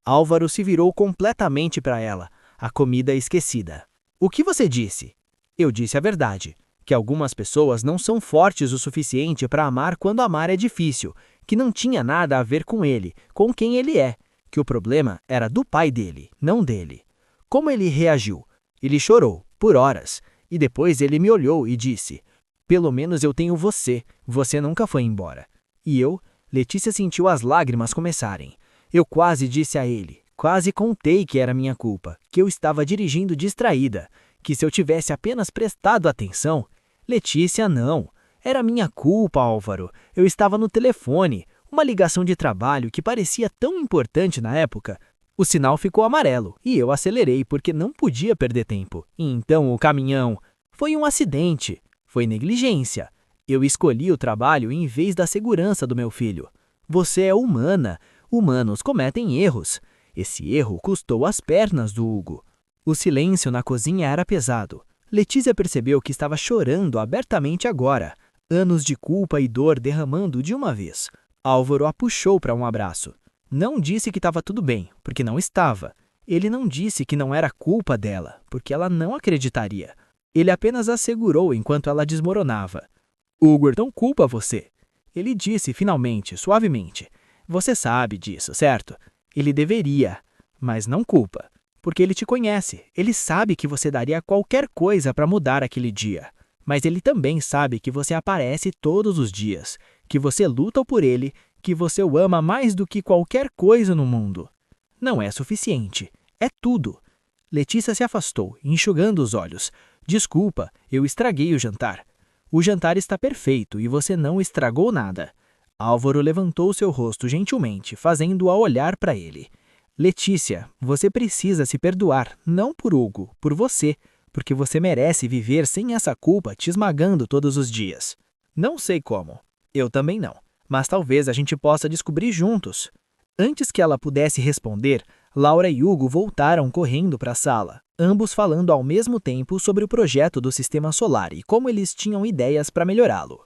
Álvaro se virou completamente para ela, a comida esquecida. O que você disse? Eu disse a verdade, que algumas pessoas não são fortes o suficiente para amar quando amar é difícil, que não tinha nada a ver com ele, com quem ele é, que o problema era do pai dele, não dele. Como ele reagiu? Ele chorou, por horas, e depois ele me olhou e disse, pelo menos eu tenho você, você nunca foi embora. E eu... Letícia sentiu as lágrimas começarem. Eu quase disse a ele, quase contei que era minha culpa, que eu estava dirigindo distraída, que se eu tivesse apenas prestado atenção... Letícia, não. Era minha culpa, Álvaro. Eu estava no telefone, uma ligação de trabalho que parecia tão importante na época. O sinal ficou amarelo e eu acelerei porque não podia perder tempo. E então o caminhão... Foi um acidente. Foi negligência. Eu escolhi o trabalho em vez da segurança do meu filho. Você é humana. Humanos cometem erros. Esse erro custou as pernas do Hugo. O silêncio na cozinha era pesado. Letícia percebeu que estava chorando abertamente agora. Anos de culpa e dor derramando de uma vez. Álvaro a puxou para um abraço. Não disse que estava tudo bem, porque não estava. Ele não disse que não era culpa dela, porque ela não acreditaria. Ele apenas assegurou enquanto ela desmoronava. Hugo não culpa você. Ele disse finalmente, suavemente. Você sabe disso, certo? Ele deveria, mas não culpa. Porque ele te conhece. Ele sabe que você daria qualquer coisa para mudar aquele dia. Mas ele também sabe que você aparece todos os dias, que você luta por ele, que você o ama mais do que qualquer coisa no mundo. Não é suficiente. É tudo. Letícia se afastou, enxugando os olhos. Desculpa, eu estraguei o jantar. O jantar está perfeito e você não estragou nada. Álvaro levantou seu rosto gentilmente, fazendo-a olhar para ele. Letícia, você precisa se perdoar, não por Hugo, por você, porque você merece viver sem essa culpa te esmagando todos os dias. Não sei como. Eu também não. Mas talvez a gente possa descobrir juntos. Antes que ela pudesse responder, Laura e Hugo voltaram correndo para a sala, ambos falando ao mesmo tempo sobre o projeto do sistema solar e como eles tinham ideias para melhorá-lo.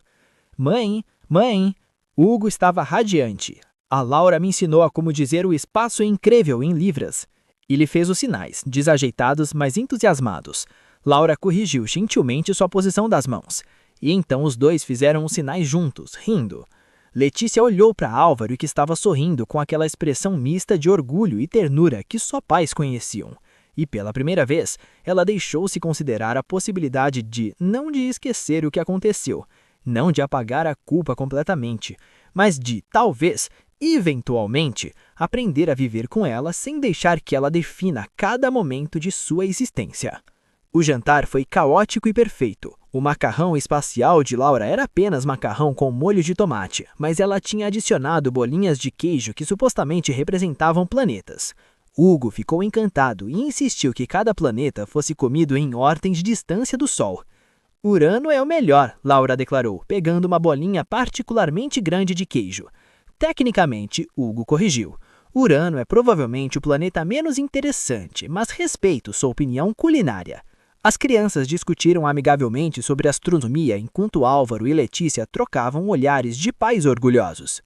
Mãe, mãe! Hugo estava radiante. A Laura me ensinou a como dizer o espaço incrível em libras. Ele fez os sinais, desajeitados, mas entusiasmados. Laura corrigiu gentilmente sua posição das mãos. E então os dois fizeram os sinais juntos, rindo. Letícia olhou para Álvaro, que estava sorrindo com aquela expressão mista de orgulho e ternura que só pais conheciam. E pela primeira vez, ela deixou-se considerar a possibilidade de não de esquecer o que aconteceu, não de apagar a culpa completamente, mas de, talvez, eventualmente, aprender a viver com ela sem deixar que ela defina cada momento de sua existência. O jantar foi caótico e perfeito. O macarrão espacial de Laura era apenas macarrão com molho de tomate, mas ela tinha adicionado bolinhas de queijo que supostamente representavam planetas. Hugo ficou encantado e insistiu que cada planeta fosse comido em ordem de distância do Sol. Urano é o melhor, Laura declarou, pegando uma bolinha particularmente grande de queijo. Tecnicamente, Hugo corrigiu. Urano é provavelmente o planeta menos interessante, mas respeito sua opinião culinária. As crianças discutiram amigavelmente sobre astronomia enquanto Álvaro e Letícia trocavam olhares de pais orgulhosos.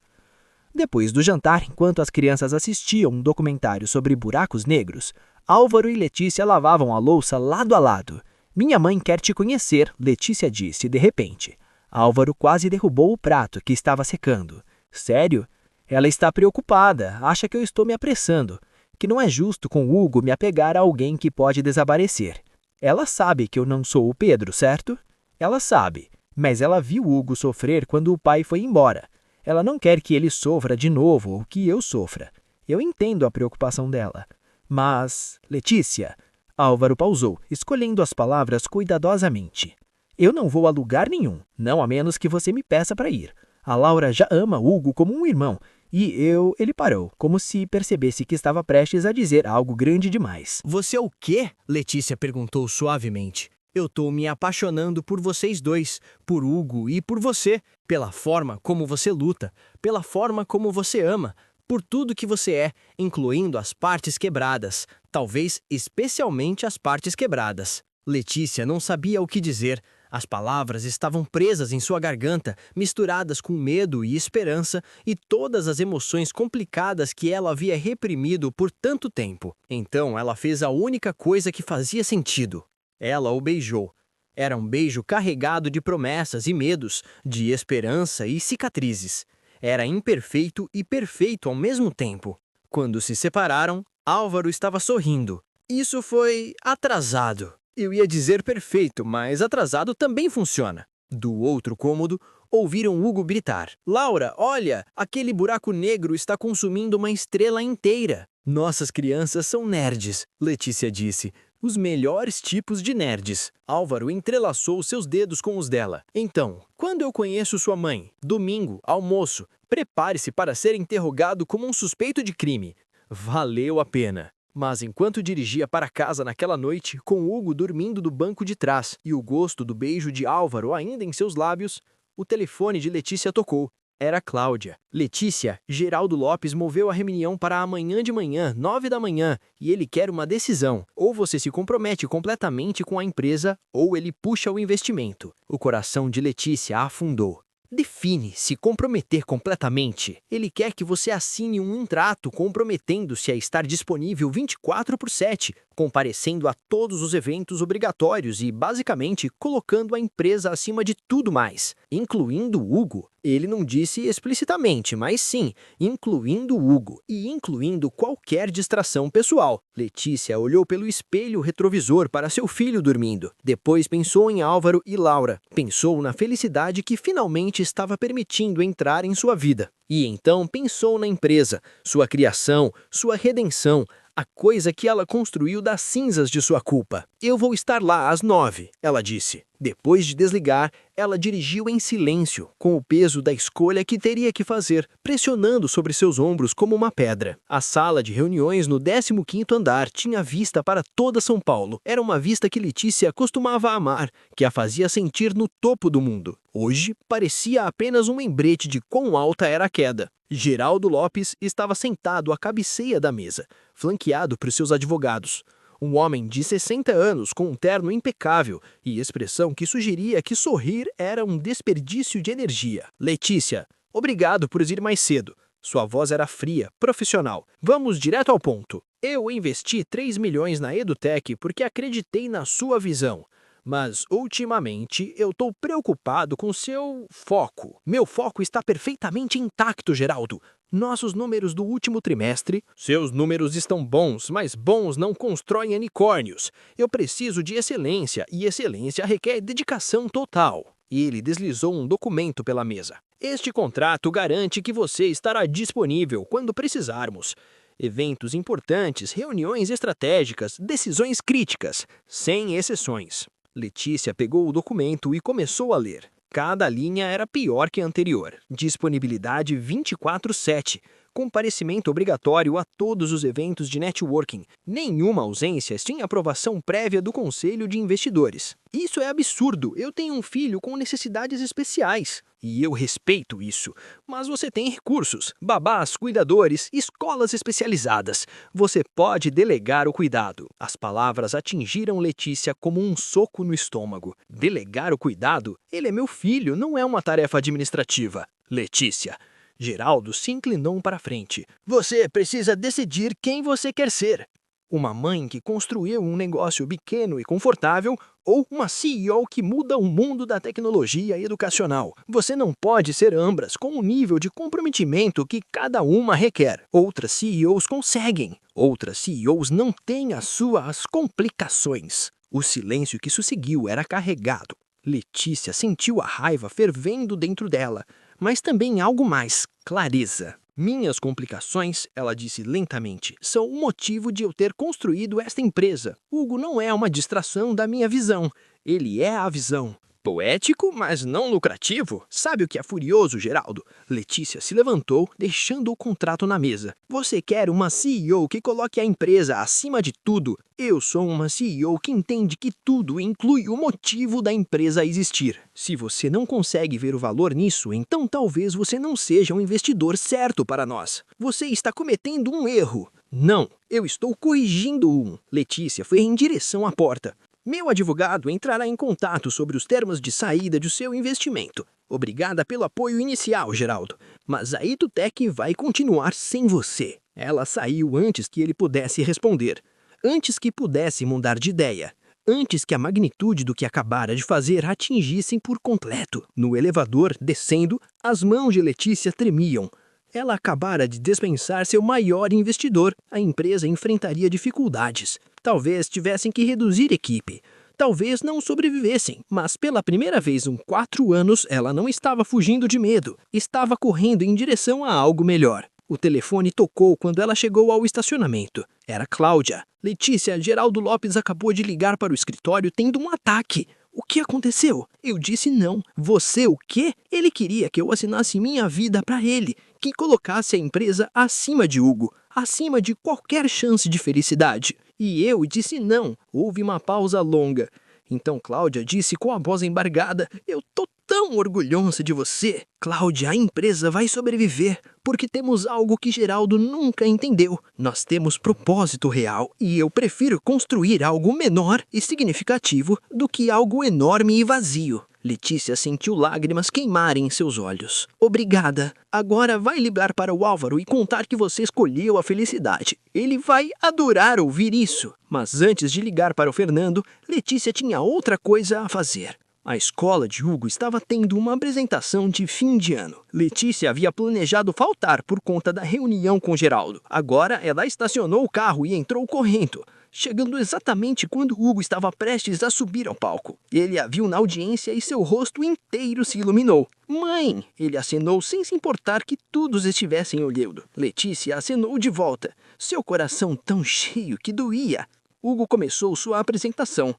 Depois do jantar, enquanto as crianças assistiam um documentário sobre buracos negros, Álvaro e Letícia lavavam a louça lado a lado. Minha mãe quer te conhecer, Letícia disse de repente. Álvaro quase derrubou o prato que estava secando. Sério? Ela está preocupada, acha que eu estou me apressando, que não é justo com Hugo me apegar a alguém que pode desaparecer. Ela sabe que eu não sou o Pedro, certo? Ela sabe, mas ela viu Hugo sofrer quando o pai foi embora. Ela não quer que ele sofra de novo ou que eu sofra. Eu entendo a preocupação dela. Mas, Letícia... Álvaro pausou, escolhendo as palavras cuidadosamente. Eu não vou a lugar nenhum, não a menos que você me peça para ir. A Laura já ama Hugo como um irmão. E Ele parou, como se percebesse que estava prestes a dizer algo grande demais. Você é o quê? Letícia perguntou suavemente. Eu tô me apaixonando por vocês dois, por Hugo e por você, pela forma como você luta, pela forma como você ama, por tudo que você é, incluindo as partes quebradas, talvez especialmente as partes quebradas. Letícia não sabia o que dizer. As palavras estavam presas em sua garganta, misturadas com medo e esperança e todas as emoções complicadas que ela havia reprimido por tanto tempo. Então ela fez a única coisa que fazia sentido. Ela o beijou. Era um beijo carregado de promessas e medos, de esperança e cicatrizes. Era imperfeito e perfeito ao mesmo tempo. Quando se separaram, Álvaro estava sorrindo. Isso foi atrasado. Eu ia dizer perfeito, mas atrasado também funciona. Do outro cômodo, ouviram Hugo gritar. Laura, olha, aquele buraco negro está consumindo uma estrela inteira. Nossas crianças são nerds, Letícia disse. Os melhores tipos de nerds. Álvaro entrelaçou seus dedos com os dela. Então, quando eu conheço sua mãe? Domingo, almoço. Prepare-se para ser interrogado como um suspeito de crime. Valeu a pena. Mas enquanto dirigia para casa naquela noite, com Hugo dormindo do banco de trás e o gosto do beijo de Álvaro ainda em seus lábios, o telefone de Letícia tocou. Era Cláudia. Letícia, Geraldo Lopes moveu a reunião para amanhã de manhã, 9 da manhã, e ele quer uma decisão. Ou você se compromete completamente com a empresa, ou ele puxa o investimento. O coração de Letícia afundou. Define se comprometer completamente. Ele quer que você assine um contrato comprometendo-se a estar disponível 24/7, comparecendo a todos os eventos obrigatórios e, basicamente, colocando a empresa acima de tudo mais, incluindo o Hugo. Ele não disse explicitamente, mas sim, incluindo o Hugo e incluindo qualquer distração pessoal. Letícia olhou pelo espelho retrovisor para seu filho dormindo. Depois pensou em Álvaro e Laura. Pensou na felicidade que finalmente estava permitindo entrar em sua vida. E então pensou na empresa, sua criação, sua redenção, a coisa que ela construiu das cinzas de sua culpa. Eu vou estar lá às 9, ela disse. Depois de desligar, ela dirigiu em silêncio, com o peso da escolha que teria que fazer, pressionando sobre seus ombros como uma pedra. A sala de reuniões no 15º andar tinha vista para toda São Paulo. Era uma vista que Letícia costumava amar, que a fazia sentir no topo do mundo. Hoje, parecia apenas um lembrete de quão alta era a queda. Geraldo Lopes estava sentado à cabeceira da mesa, flanqueado por seus advogados. Um homem de 60 anos com um terno impecável e expressão que sugeria que sorrir era um desperdício de energia. Letícia, obrigado por ir mais cedo. Sua voz era fria, profissional. Vamos direto ao ponto. Eu investi 3 milhões na EduTech porque acreditei na sua visão. Mas, ultimamente, eu estou preocupado com seu foco. Meu foco está perfeitamente intacto, Geraldo. Nossos números do último trimestre... Seus números estão bons, mas bons não constroem unicórnios. Eu preciso de excelência, e excelência requer dedicação total. E ele deslizou um documento pela mesa. Este contrato garante que você estará disponível quando precisarmos. Eventos importantes, reuniões estratégicas, decisões críticas, sem exceções. Letícia pegou o documento e começou a ler. Cada linha era pior que a anterior. Disponibilidade 24/7. Comparecimento obrigatório a todos os eventos de networking. Nenhuma ausência sem aprovação prévia do Conselho de Investidores. Isso é absurdo. Eu tenho um filho com necessidades especiais. E eu respeito isso. Mas você tem recursos, babás, cuidadores, escolas especializadas. Você pode delegar o cuidado. As palavras atingiram Letícia como um soco no estômago. Delegar o cuidado? Ele é meu filho, não é uma tarefa administrativa. Letícia. Geraldo se inclinou para frente. Você precisa decidir quem você quer ser. Uma mãe que construiu um negócio pequeno e confortável ou uma CEO que muda o mundo da tecnologia educacional. Você não pode ser ambas com o nível de comprometimento que cada uma requer. Outras CEOs conseguem. Outras CEOs não têm as suas complicações. O silêncio que seguiu era carregado. Letícia sentiu a raiva fervendo dentro dela, mas também algo mais, clareza. Minhas complicações, ela disse lentamente, são o motivo de eu ter construído esta empresa. Hugo não é uma distração da minha visão, ele é a visão. Poético, mas não lucrativo? Sabe o que é furioso, Geraldo? Letícia se levantou, deixando o contrato na mesa. Você quer uma CEO que coloque a empresa acima de tudo? Eu sou uma CEO que entende que tudo inclui o motivo da empresa existir. Se você não consegue ver o valor nisso, então talvez você não seja um investidor certo para nós. Você está cometendo um erro. Não, eu estou corrigindo um. Letícia foi em direção à porta. Meu advogado entrará em contato sobre os termos de saída de seu investimento. Obrigada pelo apoio inicial, Geraldo. Mas a EduTech vai continuar sem você. Ela saiu antes que ele pudesse responder. Antes que pudesse mudar de ideia. Antes que a magnitude do que acabara de fazer atingissem por completo. No elevador, descendo, as mãos de Letícia tremiam. Ela acabara de dispensar seu maior investidor. A empresa enfrentaria dificuldades. Talvez tivessem que reduzir equipe. Talvez não sobrevivessem. Mas pela primeira vez em 4 anos, ela não estava fugindo de medo. Estava correndo em direção a algo melhor. O telefone tocou quando ela chegou ao estacionamento. Era Cláudia. Letícia, Geraldo Lopes acabou de ligar para o escritório tendo um ataque. O que aconteceu? Eu disse não. Você o quê? Ele queria que eu assinasse minha vida para ele. que colocasse a empresa acima de Hugo, acima de qualquer chance de felicidade. E eu disse não. Houve uma pausa longa. Então Cláudia disse com a voz embargada: eu tô tão orgulhosa de você. Cláudia, a empresa vai sobreviver, porque temos algo que Geraldo nunca entendeu. Nós temos propósito real, e eu prefiro construir algo menor e significativo do que algo enorme e vazio. Letícia sentiu lágrimas queimarem em seus olhos. Obrigada. Agora vai ligar para o Álvaro e contar que você escolheu a felicidade. Ele vai adorar ouvir isso. Mas antes de ligar para o Fernando, Letícia tinha outra coisa a fazer. A escola de Hugo estava tendo uma apresentação de fim de ano. Letícia havia planejado faltar por conta da reunião com Geraldo. Agora ela estacionou o carro e entrou correndo, chegando exatamente quando Hugo estava prestes a subir ao palco. Ele a viu na audiência e seu rosto inteiro se iluminou. Mãe! Ele acenou sem se importar que todos estivessem olhando. Letícia acenou de volta, seu coração tão cheio que doía. Hugo começou sua apresentação.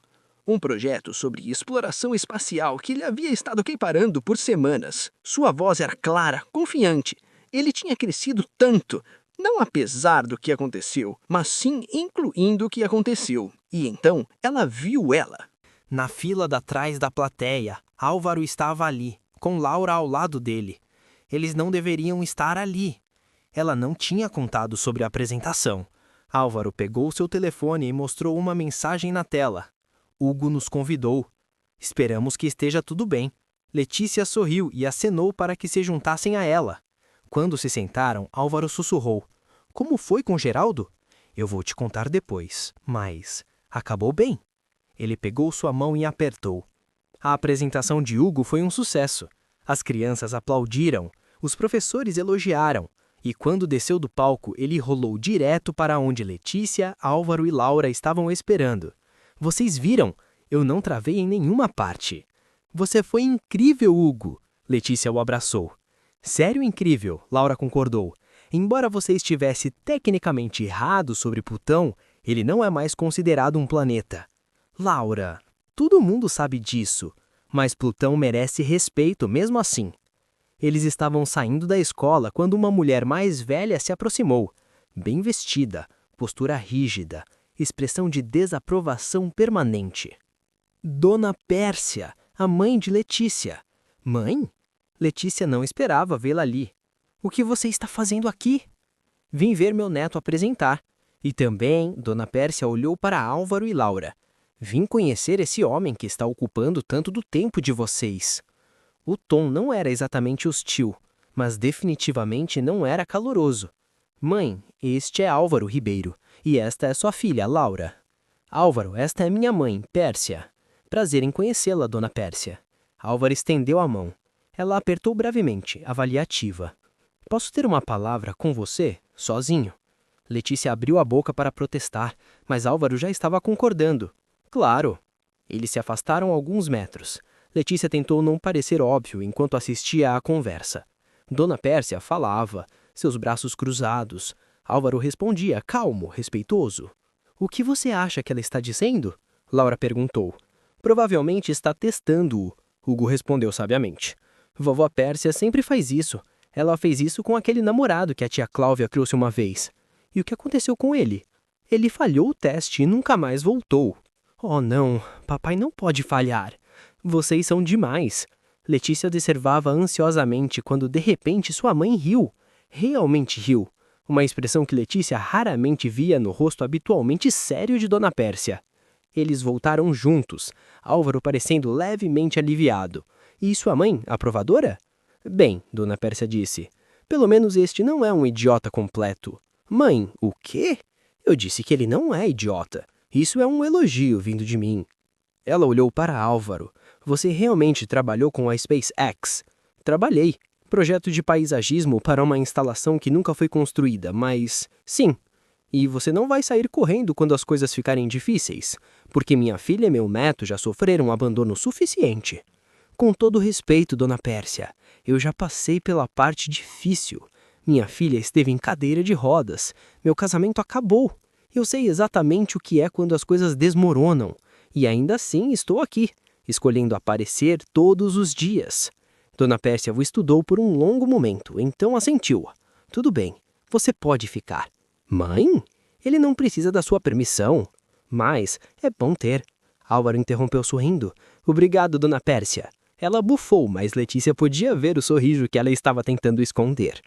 Um projeto sobre exploração espacial que ele havia estado preparando por semanas. Sua voz era clara, confiante. Ele tinha crescido tanto, não apesar do que aconteceu, mas sim incluindo o que aconteceu. E então ela viu ela. Na fila da trás da plateia, Álvaro estava ali, com Laura ao lado dele. Eles não deveriam estar ali. Ela não tinha contado sobre a apresentação. Álvaro pegou seu telefone e mostrou uma mensagem na tela. Hugo nos convidou. Esperamos que esteja tudo bem. Letícia sorriu e acenou para que se juntassem a ela. Quando se sentaram, Álvaro sussurrou: como foi com Geraldo? Eu vou te contar depois, mas acabou bem. Ele pegou sua mão e apertou. A apresentação de Hugo foi um sucesso. As crianças aplaudiram, os professores elogiaram, e quando desceu do palco, ele rolou direto para onde Letícia, Álvaro e Laura estavam esperando. Vocês viram? Eu não travei em nenhuma parte. Você foi incrível, Hugo. Letícia o abraçou. Sério incrível, Laura concordou. Embora você estivesse tecnicamente errado sobre Plutão, ele não é mais considerado um planeta. Laura, todo mundo sabe disso, mas Plutão merece respeito mesmo assim. Eles estavam saindo da escola quando uma mulher mais velha se aproximou, bem vestida, postura rígida, expressão de desaprovação permanente. Dona Pérsia, a mãe de Letícia. Mãe? Letícia não esperava vê-la ali. O que você está fazendo aqui? Vim ver meu neto apresentar. E também, Dona Pérsia olhou para Álvaro e Laura. Vim conhecer esse homem que está ocupando tanto do tempo de vocês. O tom não era exatamente hostil, mas definitivamente não era caloroso. Mãe, este é Álvaro Ribeiro. E esta é sua filha, Laura. Álvaro, esta é minha mãe, Pérsia. Prazer em conhecê-la, Dona Pérsia. Álvaro estendeu a mão. Ela apertou brevemente, avaliativa. Posso ter uma palavra com você, sozinho? Letícia abriu a boca para protestar, mas Álvaro já estava concordando. Claro. Eles se afastaram alguns metros. Letícia tentou não parecer óbvio enquanto assistia à conversa. Dona Pérsia falava, seus braços cruzados. Álvaro respondia, calmo, respeitoso. O que você acha que ela está dizendo? Laura perguntou. Provavelmente está testando-o, Hugo respondeu sabiamente. Vovó Pérsia sempre faz isso. Ela fez isso com aquele namorado que a tia Cláudia trouxe uma vez. E o que aconteceu com ele? Ele falhou o teste e nunca mais voltou. Oh não, papai não pode falhar. Vocês são demais. Letícia observava ansiosamente quando de repente sua mãe riu. Realmente riu. Uma expressão que Letícia raramente via no rosto habitualmente sério de Dona Pérsia. Eles voltaram juntos, Álvaro parecendo levemente aliviado. E sua mãe, aprovadora? Bem, Dona Pérsia disse, pelo menos este não é um idiota completo. Mãe, o quê? Eu disse que ele não é idiota. Isso é um elogio vindo de mim. Ela olhou para Álvaro. Você realmente trabalhou com a SpaceX? Trabalhei. Projeto de paisagismo para uma instalação que nunca foi construída, mas... Sim. E você não vai sair correndo quando as coisas ficarem difíceis, porque minha filha e meu neto já sofreram um abandono suficiente. Com todo respeito, Dona Pérsia, eu já passei pela parte difícil. Minha filha esteve em cadeira de rodas. Meu casamento acabou. Eu sei exatamente o que é quando as coisas desmoronam. E ainda assim estou aqui, escolhendo aparecer todos os dias. Dona Pérsia o estudou por um longo momento, então assentiu. Tudo bem, você pode ficar. Mãe? Ele não precisa da sua permissão. Mas é bom ter. Álvaro interrompeu sorrindo. Obrigado, Dona Pérsia. Ela bufou, mas Letícia podia ver o sorriso que ela estava tentando esconder.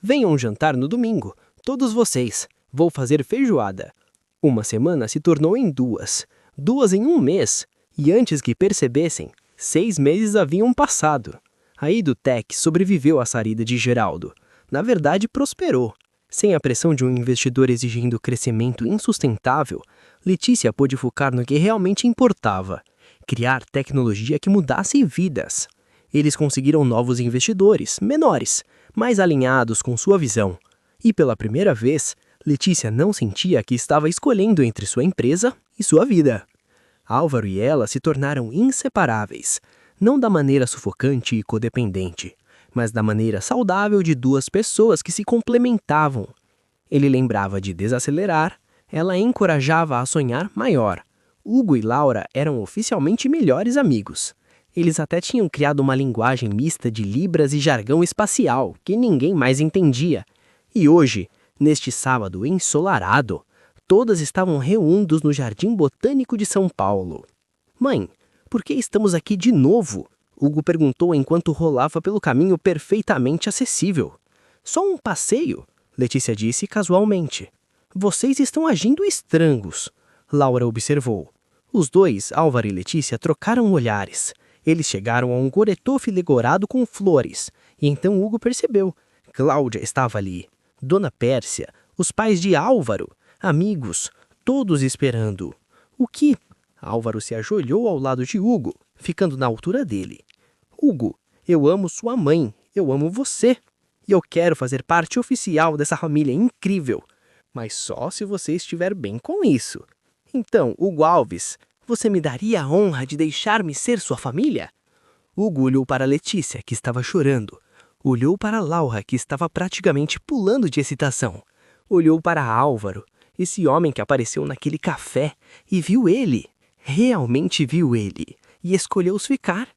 Venham jantar no domingo, todos vocês. Vou fazer feijoada. Uma semana se tornou em 2. 2 em 1 mês. E antes que percebessem, 6 meses haviam passado. A Idutec sobreviveu à saída de Geraldo. Na verdade, prosperou. Sem a pressão de um investidor exigindo crescimento insustentável, Letícia pôde focar no que realmente importava: criar tecnologia que mudasse vidas. Eles conseguiram novos investidores, menores, mais alinhados com sua visão. E pela primeira vez, Letícia não sentia que estava escolhendo entre sua empresa e sua vida. Álvaro e ela se tornaram inseparáveis, não da maneira sufocante e codependente, mas da maneira saudável de 2 pessoas que se complementavam. Ele lembrava de desacelerar, ela encorajava a sonhar maior. Hugo e Laura eram oficialmente melhores amigos. Eles até tinham criado uma linguagem mista de libras e jargão espacial que ninguém mais entendia. E hoje, neste sábado ensolarado, todas estavam reunidos no Jardim Botânico de São Paulo. Mãe, por que estamos aqui de novo? Hugo perguntou enquanto rolava pelo caminho perfeitamente acessível. Só um passeio, Letícia disse casualmente. Vocês estão agindo estrangos, Laura observou. Os dois, Álvaro e Letícia, trocaram olhares. Eles chegaram a um coreto filigorado com flores, e então Hugo percebeu. Cláudia estava ali. Dona Pérsia, os pais de Álvaro, amigos, todos esperando. O que? Álvaro se ajoelhou ao lado de Hugo, ficando na altura dele. Hugo, eu amo sua mãe, eu amo você. E eu quero fazer parte oficial dessa família incrível. Mas só se você estiver bem com isso. Então, Hugo Alves, você me daria a honra de deixar-me ser sua família? Hugo olhou para Letícia, que estava chorando. Olhou para Laura, que estava praticamente pulando de excitação. Olhou para Álvaro, esse homem que apareceu naquele café, e viu ele. Realmente viu ele. E escolheu ficar.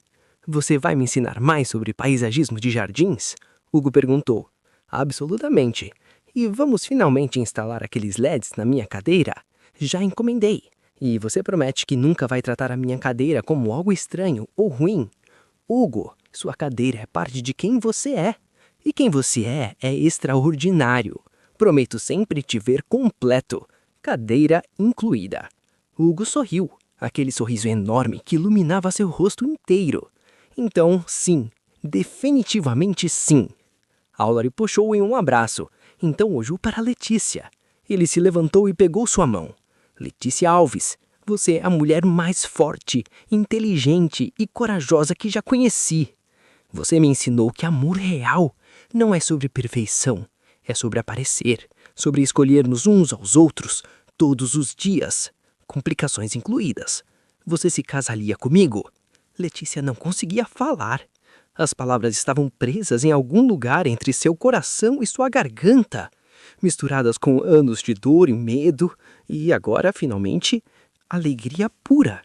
Você vai me ensinar mais sobre paisagismo de jardins? Hugo perguntou. Absolutamente. E vamos finalmente instalar aqueles LEDs na minha cadeira? Já encomendei. E você promete que nunca vai tratar a minha cadeira como algo estranho ou ruim? Hugo, sua cadeira é parte de quem você é. E quem você é extraordinário. Prometo sempre te ver completo. Cadeira incluída. Hugo sorriu. Aquele sorriso enorme que iluminava seu rosto inteiro. Então, sim. Definitivamente sim. Álvaro puxou em um abraço. Então olhou para Letícia. Ele se levantou e pegou sua mão. Letícia Alves, você é a mulher mais forte, inteligente e corajosa que já conheci. Você me ensinou que amor real não é sobre perfeição, é sobre aparecer, sobre escolher-nos uns aos outros todos os dias, complicações incluídas. Você se casaria comigo? Letícia não conseguia falar. As palavras estavam presas em algum lugar entre seu coração e sua garganta, misturadas com anos de dor e medo, e agora, finalmente, alegria pura.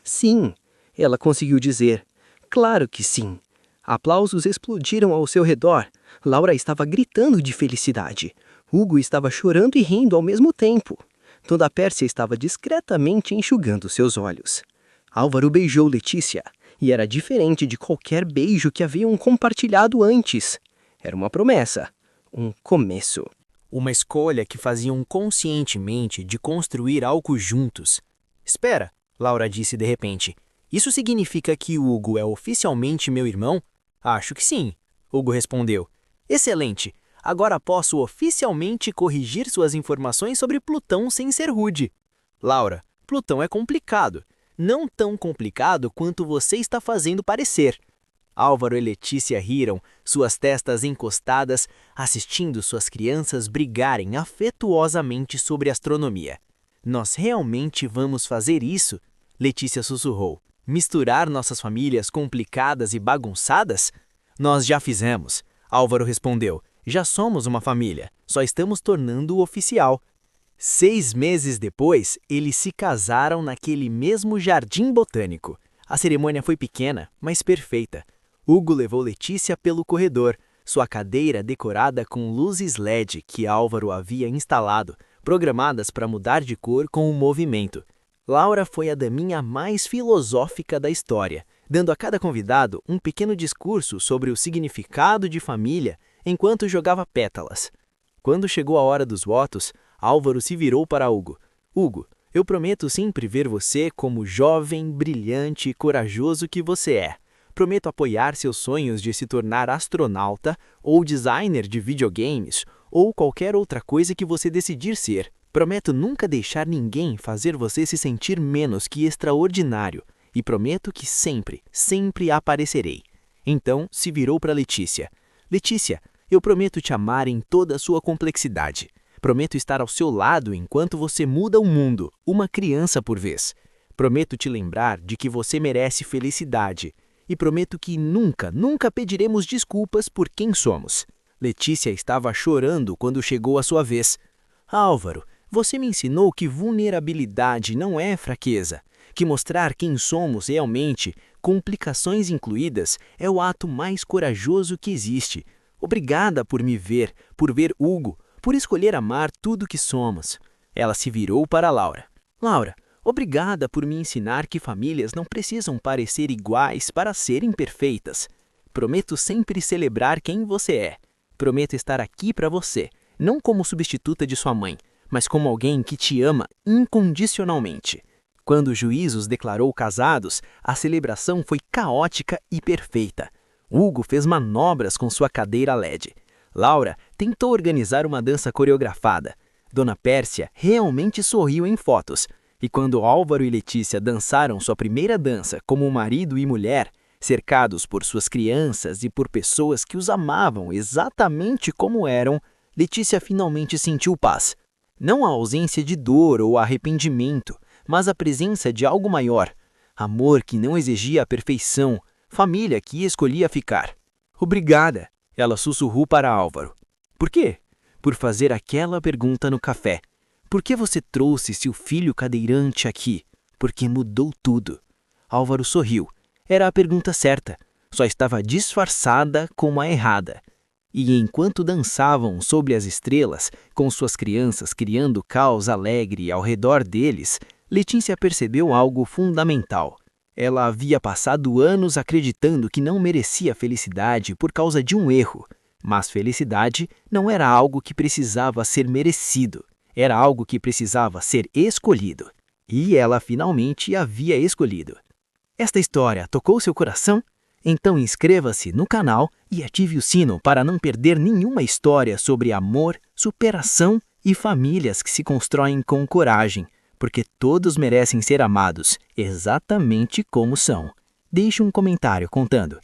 Sim, ela conseguiu dizer. Claro que sim. Aplausos explodiram ao seu redor. Laura estava gritando de felicidade. Hugo estava chorando e rindo ao mesmo tempo. Dona Pérsia estava discretamente enxugando seus olhos. Álvaro beijou Letícia. E era diferente de qualquer beijo que haviam compartilhado antes. Era uma promessa, um começo. Uma escolha que faziam conscientemente de construir algo juntos. Espera, Laura disse de repente. Isso significa que Hugo é oficialmente meu irmão? Acho que sim, Hugo respondeu. Excelente, agora posso oficialmente corrigir suas informações sobre Plutão sem ser rude. Laura, Plutão é complicado. Não tão complicado quanto você está fazendo parecer. Álvaro e Letícia riram, suas testas encostadas, assistindo suas crianças brigarem afetuosamente sobre astronomia. Nós realmente vamos fazer isso? Letícia sussurrou. Misturar nossas famílias complicadas e bagunçadas? Nós já fizemos, Álvaro respondeu. Já somos uma família, só estamos tornando-o oficial. 6 meses depois, eles se casaram naquele mesmo jardim botânico. A cerimônia foi pequena, mas perfeita. Hugo levou Letícia pelo corredor, sua cadeira decorada com luzes LED que Álvaro havia instalado, programadas para mudar de cor com o movimento. Laura foi a daminha mais filosófica da história, dando a cada convidado um pequeno discurso sobre o significado de família enquanto jogava pétalas. Quando chegou a hora dos votos, Álvaro se virou para Hugo. Hugo, eu prometo sempre ver você como jovem, brilhante e corajoso que você é. Prometo apoiar seus sonhos de se tornar astronauta ou designer de videogames ou qualquer outra coisa que você decidir ser. Prometo nunca deixar ninguém fazer você se sentir menos que extraordinário. E prometo que sempre, sempre aparecerei. Então, se virou para Letícia. Letícia, eu prometo te amar em toda a sua complexidade. Prometo estar ao seu lado enquanto você muda o mundo, uma criança por vez. Prometo te lembrar de que você merece felicidade. E prometo que nunca, nunca pediremos desculpas por quem somos. Letícia estava chorando quando chegou a sua vez. Álvaro, você me ensinou que vulnerabilidade não é fraqueza, que mostrar quem somos realmente, complicações incluídas, é o ato mais corajoso que existe. Obrigada por me ver, por ver Hugo, por escolher amar tudo que somos. Ela se virou para Laura. Laura, obrigada por me ensinar que famílias não precisam parecer iguais para serem perfeitas. Prometo sempre celebrar quem você é. Prometo estar aqui para você, não como substituta de sua mãe, mas como alguém que te ama incondicionalmente. Quando o juiz os declarou casados, a celebração foi caótica e perfeita. Hugo fez manobras com sua cadeira LED. Laura tentou organizar uma dança coreografada. Dona Pérsia realmente sorriu em fotos. E quando Álvaro e Letícia dançaram sua primeira dança como marido e mulher, cercados por suas crianças e por pessoas que os amavam exatamente como eram, Letícia finalmente sentiu paz. Não a ausência de dor ou arrependimento, mas a presença de algo maior. Amor que não exigia a perfeição, família que escolhia ficar. Obrigada, ela sussurrou para Álvaro. Por quê? Por fazer aquela pergunta no café. Por que você trouxe seu filho cadeirante aqui? Porque mudou tudo. Álvaro sorriu. Era a pergunta certa. Só estava disfarçada como a errada. E enquanto dançavam sob as estrelas, com suas crianças criando caos alegre ao redor deles, Letícia percebeu algo fundamental. Ela havia passado anos acreditando que não merecia felicidade por causa de um erro. Mas felicidade não era algo que precisava ser merecido. Era algo que precisava ser escolhido. E ela finalmente havia escolhido. Esta história tocou seu coração? Então inscreva-se no canal e ative o sino para não perder nenhuma história sobre amor, superação e famílias que se constroem com coragem, porque todos merecem ser amados exatamente como são. Deixe um comentário contando